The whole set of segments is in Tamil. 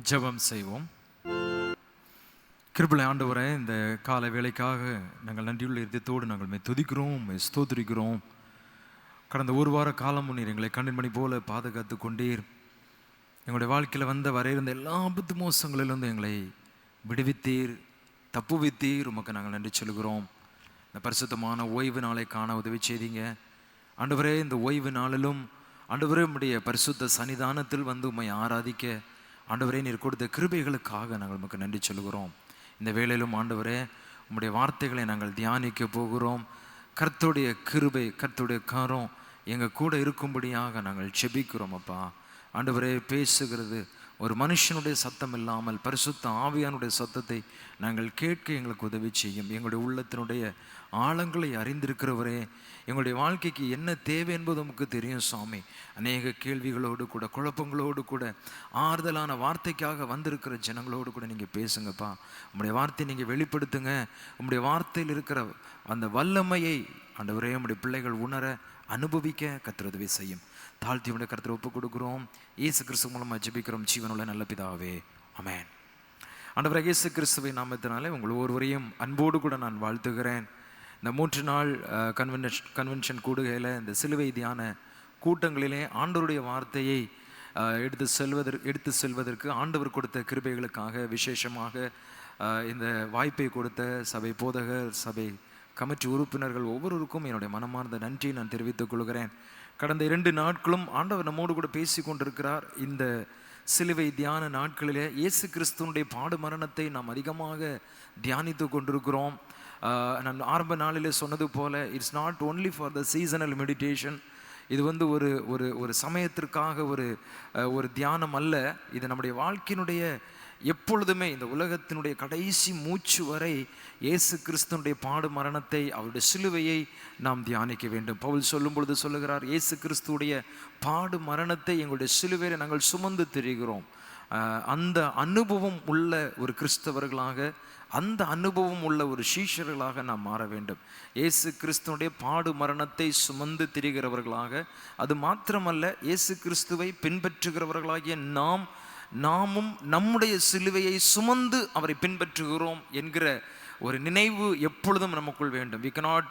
ஜெபம் செய்வோம். கிருபையுள்ள ஆண்டவரே, இந்த காலை வேளைக்காக நாங்கள் நன்றியுள்ள இதயத்தோடு நாங்கள் துதிக்கிறோம், ஸ்தோத்திரிக்கிறோம். கடந்த ஒரு வார காலம் நீர் எங்களை கண்ணின்மணி போல பாதுகாத்து கொண்டீர். எங்களுடைய வாழ்க்கையில் வர இருந்த எல்லா ஆபத்து மோசங்களிலிருந்து எங்களை விடுவித்தீர், தப்புவித்தீர். உமக்கு நாங்கள் நன்றி சொல்கிறோம். இந்த பரிசுத்தமான ஓய்வு நாளை காண உதவி செய்தீங்க ஆண்டவரே. இந்த ஓய்வு நாளிலும் ஆண்டவரே உம்முடைய பரிசுத்த சன்னிதானத்தில் உம்மை ஆராதிக்க ஆண்டவரே நீர் கொடுத்த கிருபைகளுக்காக நாங்கள் உமக்கு நன்றி சொல்கிறோம். இந்த வேளையிலும் ஆண்டவரே உம்முடைய வார்த்தைகளை நாங்கள் தியானிக்க போகிறோம். கர்த்தருடைய கிருபை, கர்த்தருடைய கரம் எங்கள் கூட இருக்கும்படியாக நாங்கள் செபிக்கிறோம். அப்பா ஆண்டவரே, பேசுகிறது ஒரு மனுஷனுடைய சத்தம் இல்லாமல் பரிசுத்த ஆவியானுடைய சத்தத்தை நாங்கள் கேட்க எங்களுக்கு உதவி செய்யும். எங்களுடைய உள்ளத்தினுடைய ஆழங்களை அறிந்திருக்கிறவரே, எங்களுடைய வாழ்க்கைக்கு என்ன தேவை என்பது நமக்கு தெரியும் சுவாமி. அநேக கேள்விகளோடு கூட, குழப்பங்களோடு கூட, ஆறுதலான வார்த்தைக்காக வந்திருக்கிற ஜனங்களோடு கூட நீங்கள் பேசுங்கப்பா. உங்களுடைய வார்த்தையை நீங்கள் வெளிப்படுத்துங்க. உங்களுடைய வார்த்தையில் இருக்கிற அந்த வல்லமையை ஆண்டவரே உங்களுடைய பிள்ளைகள் உணர, அனுபவிக்க கர்த்தர் உதவி செய்யும். தாழ்த்தி உடைய கர்த்தரை ஒப்புக் கொடுக்கிறோம். இயேசு கிறிஸ்து மூலமாக ஜெபிக்கிறோம் ஜீவனுள்ள நல்ல பிதாவே, ஆமென். ஆண்டவரே இயேசு கிறிஸ்துவின் நாமத்தினாலே உங்கள் ஒருவரையும் அன்போடு கூட நான் வாழ்த்துகிறேன். இந்த 3 நாள் கன்வென்ஷன் கூடுகையில், இந்த சிலுவை தியான கூட்டங்களிலே ஆண்டவருடைய வார்த்தையை எடுத்து செல்வதற்கு ஆண்டவர் கொடுத்த கிருபைகளுக்காக விசேஷமாக இந்த வாய்ப்பை கொடுத்த சபை போதகர், சபை கமிட்டி உறுப்பினர்கள் ஒவ்வொருவருக்கும் என்னுடைய மனமார்ந்த நன்றி நான் தெரிவித்துக் கொள்கிறேன். கடந்த 2 நாட்களும் ஆண்டவர் நம்மோடு கூட பேசி கொண்டிருக்கிறார். இந்த சிலுவை தியான நாட்களிலே இயேசு கிறிஸ்துவனுடைய பாடு மரணத்தை நாம் அதிகமாக தியானித்து கொண்டிருக்கிறோம். நான் ஆரம்ப நாளிலே சொன்னது போல, it's not only for the seasonal meditation. இது ஒரு ஒரு ஒரு சமயத்திற்காக ஒரு தியானம் அல்ல. இது நம்முடைய வாழ்க்கையினுடைய எப்பொழுதுமே, இந்த உலகத்தினுடைய கடைசி மூச்சு வரை இயேசு கிறிஸ்துனுடைய பாடு மரணத்தை, அவருடைய சிலுவையை நாம் தியானிக்க வேண்டும். பவுல் சொல்லும் பொழுது சொல்லுகிறார், இயேசு கிறிஸ்துடைய பாடு மரணத்தை எங்களுடைய சிலுவையில் நாங்கள் சுமந்து திரிகிறோம். அந்த அனுபவம் உள்ள ஒரு கிறிஸ்தவர்களாக, அந்த அனுபவம் உள்ள ஒரு சீஷர்களாக நாம் மாற வேண்டும். இயேசு கிறிஸ்துனுடைய பாடு மரணத்தை சுமந்து திரிகிறவர்களாக, அது மாத்திரமல்ல, இயேசு கிறிஸ்துவை பின்பற்றுகிறவர்களாகிய நாமும் நம்முடைய சிலுவையை சுமந்து அவரை பின்பற்றுகிறோம் என்கிற ஒரு நினைவு எப்பொழுதும் நமக்குள் வேண்டும். We cannot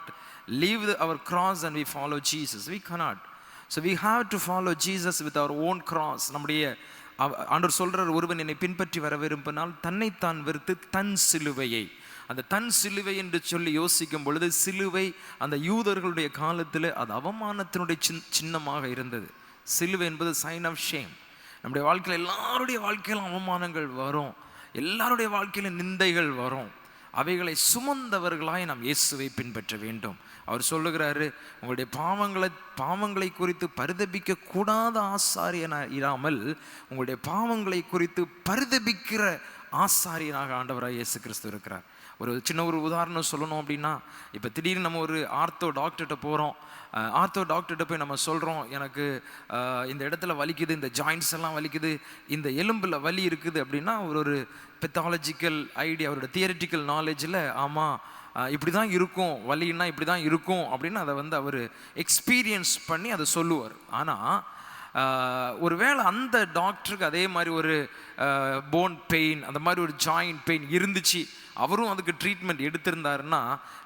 leave our cross and we follow Jesus. We cannot. So we have to follow Jesus with our own cross. நம்முடைய ஆண்டவர் சொல்றார், ஒருவன் என்னை பின்பற்றி வர விரும்பினால் தன்னைத்தான் வெறுத்து தன் சிலுவையை, அந்த தன் சிலுவை என்று சொல்லி யோசிக்கும் பொழுது, சிலுவை அந்த யூதர்களுடைய காலத்தில் அது அவமானத்தினுடைய சின்னமாக இருந்தது. சிலுவை என்பது சைன் ஆஃப் ஷேம். நம்முடைய வாழ்க்கையில் எல்லாருடைய வாழ்க்கையிலும் அவமானங்கள் வரும், எல்லாருடைய வாழ்க்கையிலும் நிந்தைகள் வரும். அவைகளை சுமந்தவர்களாய் நாம் இயேசுவை பின்பற்ற வேண்டும். அவர் சொல்லுகிறாரு, உங்களுடைய பாவங்களை குறித்து பரிதபிக்க கூடாத ஆசாரியனாக இராமல் உங்களுடைய பாவங்களை குறித்து பரிதபிக்கிற ஆசாரியனாக ஆண்டவராக இயேசு கிறிஸ்து இருக்கிறார். ஒரு சின்ன உதாரணம் சொல்லணும் அப்படின்னா, இப்போ திடீர்னு நம்ம ஒரு ஆர்த்தோ டாக்டர்கிட்ட போகிறோம். ஆர்த்தோ டாக்டர்கிட்ட போய் நம்ம சொல்கிறோம், எனக்கு இந்த இடத்துல வலிக்குது, இந்த ஜாயின்ட்ஸ் எல்லாம் வலிக்குது, இந்த எலும்பில் வலி இருக்குது அப்படின்னா, ஒரு பெத்தாலஜிக்கல் ஐடியா, அவரோட தியரிட்டிக்கல் நாலேஜில் ஆமாம் இப்படி தான் இருக்கும், வலின்னா இப்படி தான் இருக்கும் அப்படின்னு அதை அவர் எக்ஸ்பீரியன்ஸ் பண்ணி அதை சொல்லுவார். ஆனால் ஒருவேளை அந்த டாக்டருக்கு அதே மாதிரி ஒரு போன் பெயின், அந்த மாதிரி ஒரு ஜாயிண்ட் பெயின் இருந்துச்சு, அவரும் அதுக்கு ட்ரீட்மெண்ட் எடுத்திருந்தாருன்னா,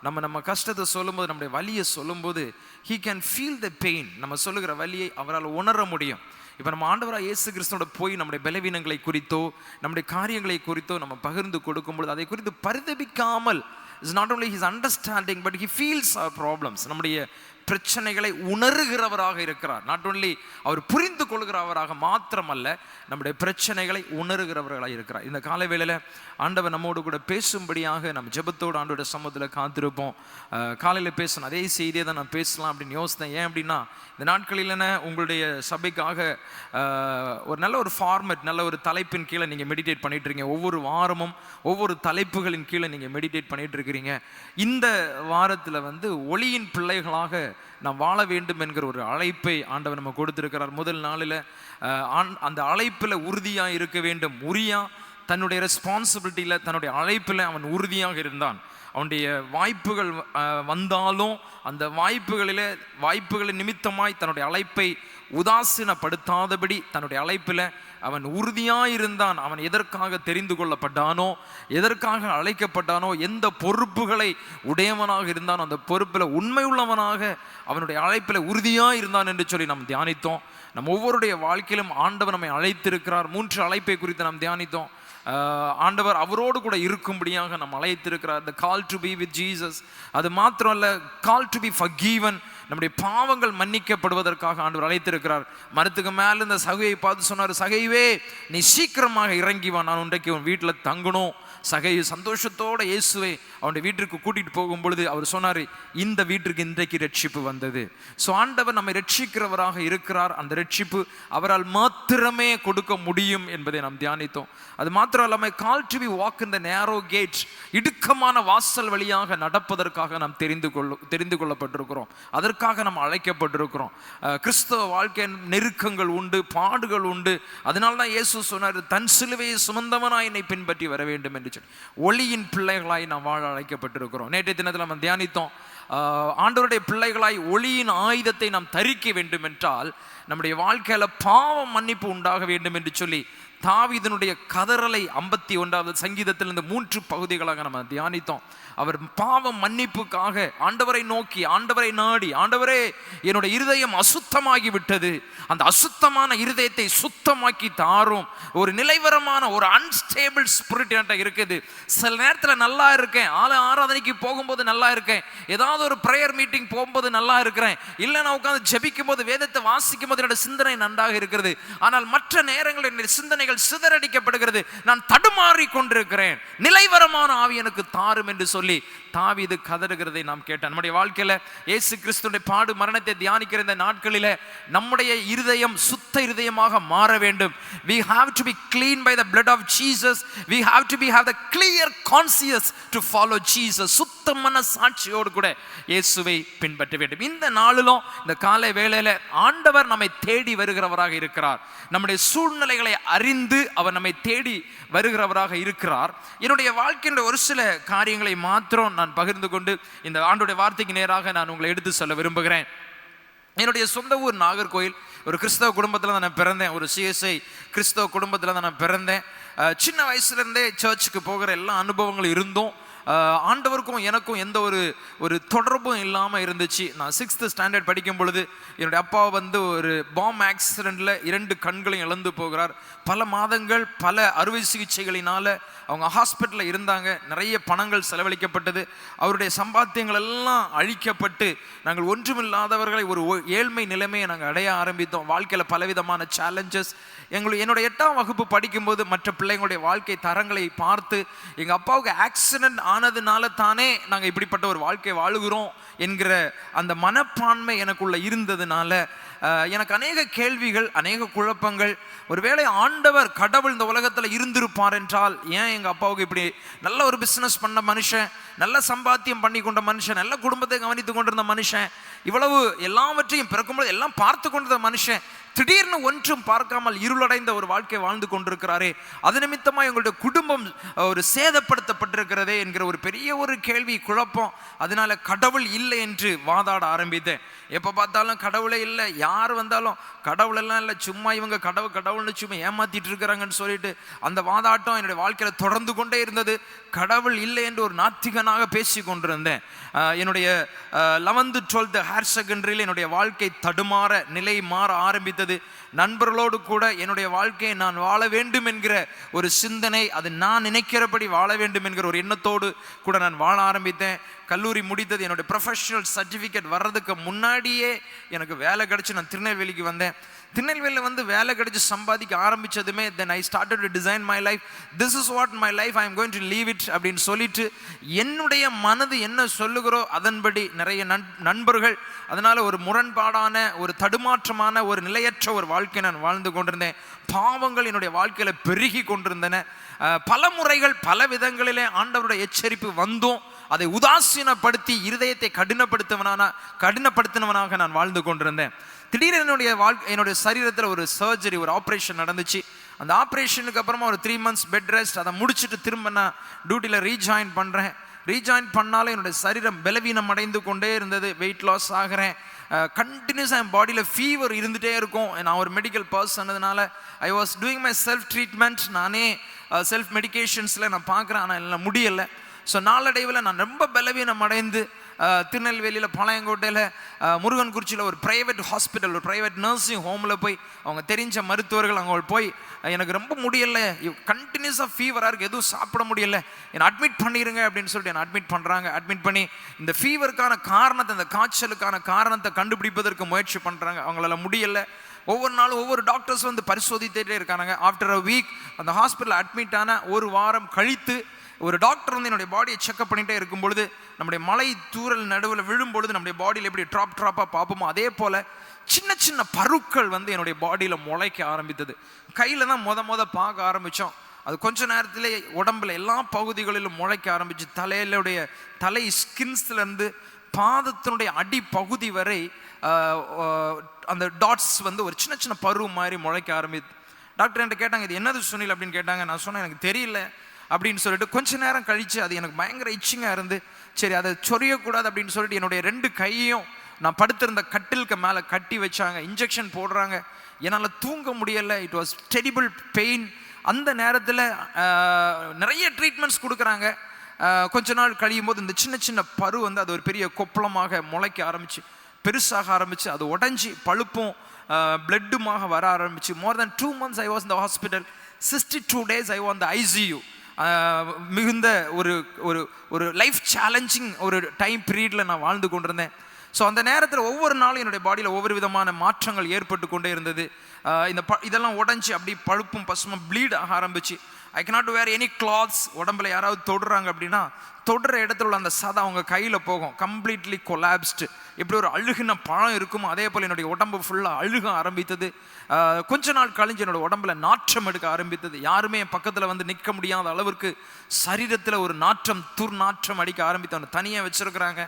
நம்ம கஷ்டத்தை சொல்லும்போது, நம்முடைய வலியை சொல்லும்போது, he can feel the pain. நம்ம சொல்லுகிற வலியை அவரால் உணர முடியும். இப்போ நம்ம ஆண்டவராக இயேசு கிறிஸ்துவோட போய் நம்முடைய பலவீனங்களை குறித்தோ, நம்முடைய காரியங்களை குறித்தோ நம்ம பகிர்ந்து கொடுக்கும்பொழுது, அதை குறித்து பரிதபிக்காமல், it's not only his understanding but he feels our problems, நம்முடைய பிரச்சனைகளை உணர்கிறவராக இருக்கிறார். நாட் ஓன்லி அவர் புரிந்து கொள்கிறவராக மாத்திரமல்ல, நம்முடைய பிரச்சனைகளை உணர்கிறவர்களாக இருக்கிறார். இந்த காலை வேளையில் ஆண்டவர் நம்மோடு கூட பேசும்படியாக நம்ம ஜெபத்தோடு ஆண்டோட சமூகத்தில் காத்திருப்போம். காலையில் பேசணும் அதே செய்தியை தான் நான் பேசலாம் அப்படின்னு யோசித்தேன். ஏன் அப்படின்னா, இந்த நாட்களில் உங்களுடைய சபைக்காக ஒரு நல்ல ஒரு ஃபார்மேட், நல்ல ஒரு தலைப்பின் கீழே நீங்கள் மெடிடேட் பண்ணிட்டு இருக்கீங்க. ஒவ்வொரு வாரமும் ஒவ்வொரு தலைப்புகளின் கீழே நீங்கள் மெடிடேட் பண்ணிட்டு இருக்கிறீங்க. இந்த வாரத்தில் ஒளியின் பிள்ளைகளாக நாம் வாழ வேண்டும் என்கிற ஒரு அழைப்பை ஆண்டவர் நம்ம கொடுத்திருக்கிறார். முதல் நாளில் அந்த அழைப்பில் உறுதியாக இருக்க வேண்டும். உரியா தன்னுடைய ரெஸ்பான்சிபிலிட்டியில், தன்னுடைய அழைப்பில் அவன் உறுதியாக இருந்தான். அவனுடைய வாய்ப்புகள் வந்தாலும் அந்த வாய்ப்புகளின் நிமித்தமாய் தன்னுடைய அழைப்பை உதாசீனப்படுத்தாதபடி தன்னுடைய அழைப்பில் அவன் உறுதியாயிருந்தான். அவன் எதற்காக தெரிந்து கொள்ளப்பட்டானோ, எதற்காக அழைக்கப்பட்டானோ, எந்த பொறுப்புகளை உடையவனாக இருந்தானோ அந்த பொறுப்பில் உண்மையுள்ளவனாக அவனுடைய அழைப்பில் உறுதியாக இருந்தான் என்று சொல்லி நாம் தியானித்தோம். நம் ஒவ்வொருடைய வாழ்க்கையிலும் ஆண்டவர் நம்மை அழைத்திருக்கிறார். 3 அழைப்பை குறித்து நாம் தியானித்தோம். ஆண்டவர் அவரோடு கூட இருக்கும்படியாக நாம் அழைத்திருக்கிறார். the call to be with Jesus. அது மாத்திரம் அல்ல, call to be forgiven. நம்முடைய பாவங்கள் மன்னிக்கப்படுவதற்காக ஆண்டவர் அழைத்திருக்கிறார். மரத்துக்கு மேல இந்த சகையை பார்த்து சொன்னார், சகைவே நீ சீக்கிரமாக இறங்கி வா, நான் இன்றைக்கு உன் வீட்டில் தங்கணும். சகை சந்தோஷத்தோட இயேசுவை அவனுடைய வீட்டிற்கு கூட்டிட்டு போகும் பொழுது அவர் சொன்னார், இந்த வீட்டிற்கு இன்றைக்கு ரட்சிப்பு வந்தது. ஸோ ஆண்டவர் நம்மை ரட்சிக்கிறவராக இருக்கிறார். அந்த ரட்சிப்பு அவரால் மாத்திரமே கொடுக்க முடியும் என்பதை நாம் தியானித்தோம். அது மாத்திரம் இல்லாமல் call to be walk in the narrow gate, இடுக்கமான வாசல் வழியாக நடப்பதற்காக நாம் தெரிந்து கொள்ளப்பட்டிருக்கிறோம். அதற்காக நாம் அழைக்கப்பட்டிருக்கிறோம். கிறிஸ்தவ வாழ்க்கை நெருக்கங்கள் உண்டு, பாடுகள் உண்டு. அதனால தான் இயேசு சொன்னார், தன் சிலுவையை சுமந்தவனாய் என்னை பின்பற்றி வர வேண்டும் என்று சொல்லி ஒளியின் பிள்ளைகளாய் நாம் வாழ அழைக்கப்பட்டிருக்கிறோம். நேற்றைய தினத்தில் நம்ம தியானித்தோம், ஆண்டவருடைய பிள்ளைகளாய் ஒளியின் ஆயுதத்தை நாம் தரிக்க வேண்டும் என்றால் நம்முடைய வாழ்க்கையில பாவம் மன்னிப்பு உண்டாக வேண்டும் என்று சொல்லி தாவீதினுடைய கதறலை 51வது சங்கீதத்திலிருந்து 3 பகுதிகளாக நம்ம தியானித்தோம். அவர் பாவம் மன்னிப்புக்காக ஆண்டவரை நோக்கி, ஆண்டவரை நாடி, ஆண்டவரே என்னுடைய இருதயம் அசுத்தமாகி விட்டது, அந்த அசுத்தமான இருதயத்தை சுத்தமாக்கி தாரும். ஒரு நிலைவரமான ஒரு அன்ஸ்டேபிள் ஸ்பிரிட் என்கிட்ட இருக்குது. சில நேரத்தில் நல்லா இருக்கேன், ஆராதனைக்கு போகும்போது நல்லா இருக்கேன், ஏதாவது ஒரு ப்ரேயர் மீட்டிங் போகும்போது நல்லா இருக்கிறேன், இல்லை நான் உட்காந்து ஜெபிக்கும் போது வேதத்தை வாசிக்கும் போது என்னோட சிந்தனை நன்றாக இருக்கிறது. ஆனால் மற்ற நேரங்களில் என்னுடைய சிந்தனைகள் சிதறடிக்கப்படுகிறது, நான் தடுமாறி கொண்டிருக்கிறேன், நிலைவரமான ஆவி எனக்கு தாரும் என்று சொல்லி தாவீது கதறுகிறதை நாம் கேட்டோம். நம்முடைய வாழ்க்கையில இயேசு கிறிஸ்துவின் பாடு மரணத்தை தியானிக்கிற இந்த நாட்களில நம்முடைய இருதயம் சுத்த இருதயமாக மாற வேண்டும். We have to be clean by the blood of Jesus. We have to have the clear conscience to follow Jesus. சுத்தமான சாட்சியோடு கூட இயேசுவை பின்பற்ற வேண்டும். இந்த நாளிலும் இந்த காலை வேளையில ஆண்டவர் நம்மை தேடி வருகிறவராக இருக்கிறார். நம்முடைய சூழ்நிலைகளை அறிந்து அவர் நம்மை தேடி வருகிறவராக இருக்கிறார். என்னுடைய வாழ்க்கையின் ஒரு சில காரியங்களை மாத்திரம் நான் பகிர்ந்து கொண்டு இந்த ஆண்டோடைய வார்த்தைக்கு நேராக நான் உங்களை எடுத்து சொல்ல விரும்புகிறேன். என்னுடைய சொந்த ஊர் நாகர்கோயில். ஒரு கிறிஸ்தவ குடும்பத்தில் தான் நான் பிறந்தேன். ஒரு CSI கிறிஸ்தவ குடும்பத்தில் தான் நான் பிறந்தேன். சின்ன வயசுலேருந்தே சர்ச்சுக்கு போகிற எல்லா அனுபவங்களும் இருந்தோம். ஆண்டவருக்கும் எனக்கும் எந்த ஒரு தொடர்பும் இல்லாமல் இருந்துச்சு. நான் 6th ஸ்டாண்டர்ட் படிக்கும் பொழுது என்னுடைய அப்பா ஒரு பாம் ஆக்சிடெண்ட்டில் 2 கண்களையும் இழந்து போகிறார். பல மாதங்கள் பல அறுவை சிகிச்சைகளினால் அவங்க ஹாஸ்பிட்டலில் இருந்தாங்க. நிறைய பணங்கள் செலவழிக்கப்பட்டது. அவருடைய சம்பாத்தியங்கள் எல்லாம் அழிக்கப்பட்டு நாங்கள் ஒன்றுமில்லாதவர்களை ஒரு ஏழ்மை நிலைமையை நாங்கள் அடைய ஆரம்பித்தோம். வாழ்க்கையில் பலவிதமான சேலஞ்சஸ். என்னோட 8ஆம் வகுப்பு படிக்கும்போது மற்ற பிள்ளைங்களுடைய வாழ்க்கை தரங்களை பார்த்து எங்கள் அப்பாவுக்கு ஆக்சிடென்ட் ஆனதுனால தானே நாங்கள் இப்படிப்பட்ட ஒரு வாழ்க்கை வாழுகிறோம் என்கிற அந்த மனப்பான்மை எனக்குள்ள இருந்ததுனால எனக்கு அநேக கேள்விகள், அநேக குழப்பங்கள். ஒருவேளை ஆண்டவர் கடவுள் இந்த உலகத்தில் இருந்திருப்பார் என்றால் ஏன் எங்கள் அப்பாவுக்கு இப்படி நல்ல ஒரு பிஸ்னஸ் பண்ண மனுஷன், நல்ல சம்பாத்தியம் பண்ணி கொண்ட மனுஷன், நல்ல குடும்பத்தை கவனித்து கொண்டிருந்த மனுஷன், இவ்வளவு எல்லாவற்றையும் பிறக்கும்போது எல்லாம் பார்த்து கொண்டிருந்த மனுஷன் திடீர்னு ஒன்றும் பார்க்காமல் இருளடைந்த ஒரு வாழ்க்கை வாழ்ந்து கொண்டிருக்கிறாரே, அது நிமித்தமாக எங்களுடைய குடும்பம் ஒரு சேதப்படுத்தப்பட்டிருக்கிறதே என்கிற ஒரு பெரிய ஒரு கேள்வி, குழப்பம். அதனால கடவுள் இல்லை என்று வாதாட ஆரம்பித்தேன். எப்போ பார்த்தாலும் கடவுளே இல்லை, யார் வந்தாலும் கடவுளெல்லாம் இல்லை, சும்மா இவங்க கடவுள்னு சும்மா ஏமாத்திட்டு இருக்கிறாங்கன்னு சொல்லிட்டு அந்த வாதாட்டம் என்னுடைய வாழ்க்கையில் தொடர்ந்து கொண்டே இருந்தது. கடவுள் இல்லை என்று ஒரு நாத்திகனாக பேசி கொண்டிருந்தேன். என்னுடைய 11th 12th ஹையர் செகண்டரியில் என்னுடைய வாழ்க்கை தடுமாற, நிலை மாற ஆரம்பித்தது. நண்பர்களோடு கூட என்னுடைய வாழ்க்கையை நான் வாழ வேண்டும் என்கிற ஒரு சிந்தனை, அது நான் நினைக்கிறபடி வாழ வேண்டும் என்கிற ஒரு எண்ணத்தோடு கூட நான் வாழ ஆரம்பித்தேன். கல்லூரி முடித்தது. என்னுடைய ப்ரொஃபஷனல் சர்டிஃபிகேட் வர்றதுக்கு முன்னாடியே எனக்கு வேலை கிடச்சி நான் திருநெல்வேலிக்கு வந்தேன். திருநெல்வேலியில் வேலை கிடைச்சி சம்பாதிக்க ஆரம்பித்ததுமே then I started to design my life. This is what my life, I am going to leave it அப்படின்னு சொல்லிட்டு என்னுடைய மனது என்ன சொல்லுகிறோ அதன்படி நிறைய நண்பர்கள், அதனால் ஒரு முரண்பாடான, ஒரு தடுமாற்றமான, ஒரு நிலையற்ற ஒரு வாழ்க்கை நான் வாழ்ந்து கொண்டிருந்தேன். பாவங்கள் என்னுடைய வாழ்க்கையில் பெருகி கொண்டிருந்தன. பல முறைகள் பல விதங்களிலே ஆண்டவருடைய எச்சரிப்பு வந்தும் அதை உதாசீனப்படுத்தி இருதயத்தை கடினப்படுத்தினவனாக நான் வாழ்ந்து கொண்டிருந்தேன். திடீரென என்னுடைய சரீரத்தில் ஒரு சர்ஜரி, ஒரு ஆப்ரேஷன் நடந்துச்சு. அந்த ஆப்ரேஷனுக்கு அப்புறமா ஒரு 3 months பெட் ரெஸ்ட். அதை முடிச்சுட்டு திரும்ப நான் டியூட்டியில் ரீஜாயின் பண்ணுறேன். ரீஜாயின் பண்ணாலும் என்னுடைய சரீரம் பலவீனம் அடைந்து கொண்டே இருந்தது. வெயிட் லாஸ் ஆகிறேன், கண்டினியூஸாக என் பாடியில் ஃபீவர் இருந்துகிட்டே இருக்கும். நான் ஒரு மெடிக்கல் பர்சன்னதுனால I was doing my self treatment. நானே செல்ஃப் மெடிக்கேஷன்ஸில் நான் பார்க்குறேன், ஆனால் என்னால் முடியலை. ஸோ நாளடைவில் நான் ரொம்ப பலவீனம் அடைந்து திருநெல்வேலியில் பாளையங்கோட்டையில் முருகன்குறிச்சியில் ஒரு ப்ரைவேட் ஹாஸ்பிட்டல், ஒரு ப்ரைவேட் நர்சிங் ஹோமில் போய் அவங்க தெரிஞ்ச மருத்துவர்கள் அங்கே போய் எனக்கு ரொம்ப முடியலை, கண்டினியூஸாக ஃபீவராக இருக்குது, எதுவும் சாப்பிட முடியலை, என்னை அட்மிட் பண்ணிடுங்க அப்படின்னு சொல்லிட்டு என்னை அட்மிட் பண்ணுறாங்க. அட்மிட் பண்ணி இந்த ஃபீவருக்கான காரணத்தை, இந்த காய்ச்சலுக்கான காரணத்தை கண்டுபிடிப்பதற்கு முயற்சி பண்ணுறாங்க. அவங்களால முடியலை. ஒவ்வொரு நாளும் ஒவ்வொரு டாக்டர்ஸ் வந்து பரிசோதித்துட்டே இருக்காங்க. ஆஃப்டர் அ வீக் அந்த ஹாஸ்பிட்டல் அட்மிட் ஆன ஒரு வாரம் கழித்து ஒரு டாக்டர் வந்து என்னுடைய பாடியை செக்அப் பண்ணிகிட்டே இருக்கும் பொழுது, நம்முடைய மலை தூரல் நடுவில் விழும் பொழுது நம்முடைய பாடியில் எப்படி ட்ராப்பாக பார்ப்போமோ அதே போல் சின்ன சின்ன பருக்கள் வந்து என்னுடைய பாடியில் முளைக்க ஆரம்பித்தது. கையில் தான் மொத பார்க்க ஆரம்பித்தோம். அது கொஞ்ச நேரத்திலே உடம்புல எல்லா பகுதிகளிலும் முளைக்க ஆரம்பிச்சு, தலை ஸ்கின்ஸ்லேருந்து பாதத்தினுடைய அடி பகுதி வரை அந்த டாட்ஸ் வந்து ஒரு சின்ன சின்ன பரு மாதிரி முளைக்க ஆரம்பித்து. டாக்டர் என்கிட்ட கேட்டாங்க, இது என்னது சுனில் அப்படின்னு கேட்டாங்க. நான் சொன்னேன், எனக்கு தெரியல அப்படின்னு சொல்லிட்டு கொஞ்ச நேரம் கழித்து அது எனக்கு பயங்கர இச்சிங்காக இருந்து, சரி அதை சொரியக்கூடாது அப்படின்னு சொல்லிட்டு என்னுடைய 2 கையையும் நான் படுத்திருந்த கட்டிலுக்கு மேலே கட்டி வச்சாங்க. இன்ஜெக்ஷன் போடுறாங்க, என்னால் தூங்க முடியலை. It was terrible pain. அந்த நேரத்தில் நிறைய ட்ரீட்மெண்ட்ஸ் கொடுக்குறாங்க. கொஞ்ச நாள் கழியும் போது இந்த சின்ன சின்ன பரு வந்து அது ஒரு பெரிய கொப்பளமாக முளைக்க ஆரம்பிச்சு, பெருசாக ஆரம்பிச்சு, அது உடஞ்சி பழுப்பும் பிளட்டுமாக வர ஆரம்பிச்சு. மோர் தென் 2 months ஐ வாஸ் இந்த ஹாஸ்பிட்டல். 62 days ஐ வாஸ் இந்த ICU. மிகுந்த ஒரு ஒரு ஒரு லைஃப் சேலஞ்சிங் ஒரு டைம் பீரியடில் நான் வாழ்ந்து கொண்டிருந்தேன். ஸோ அந்த நேரத்தில் ஒவ்வொரு நாளும் என்னுடைய பாடியில் ஒவ்வொரு விதமான மாற்றங்கள் ஏற்பட்டு கொண்டே இருந்தது. இதெல்லாம் உடஞ்சி அப்படி பழுப்பும் பசுமும் ப்ளீட் ஆக ஆரம்பிச்சு. I cannot wear any clothes. உடம்புல யாராவது தொடுறாங்க அப்படின்னா தொடுற இடத்துல உள்ள அந்த சதை அவங்க கையில் போகும். Completely collapsed. எப்படி ஒரு அழுகின பழம் இருக்குமோ அதே போல் என்னுடைய உடம்பு ஃபுல்லாக அழுக ஆரம்பித்தது. கொஞ்ச நாள் கழிஞ்சு என்னோட உடம்புல நாற்றம் எடுக்க ஆரம்பித்தது. யாருமே என் பக்கத்தில் வந்து நிற்க முடியாத அளவிற்கு சரீரத்தில் ஒரு துர்நாற்றம் அடிக்க ஆரம்பித்தவங்க தனியாக வச்சுருக்கிறாங்க.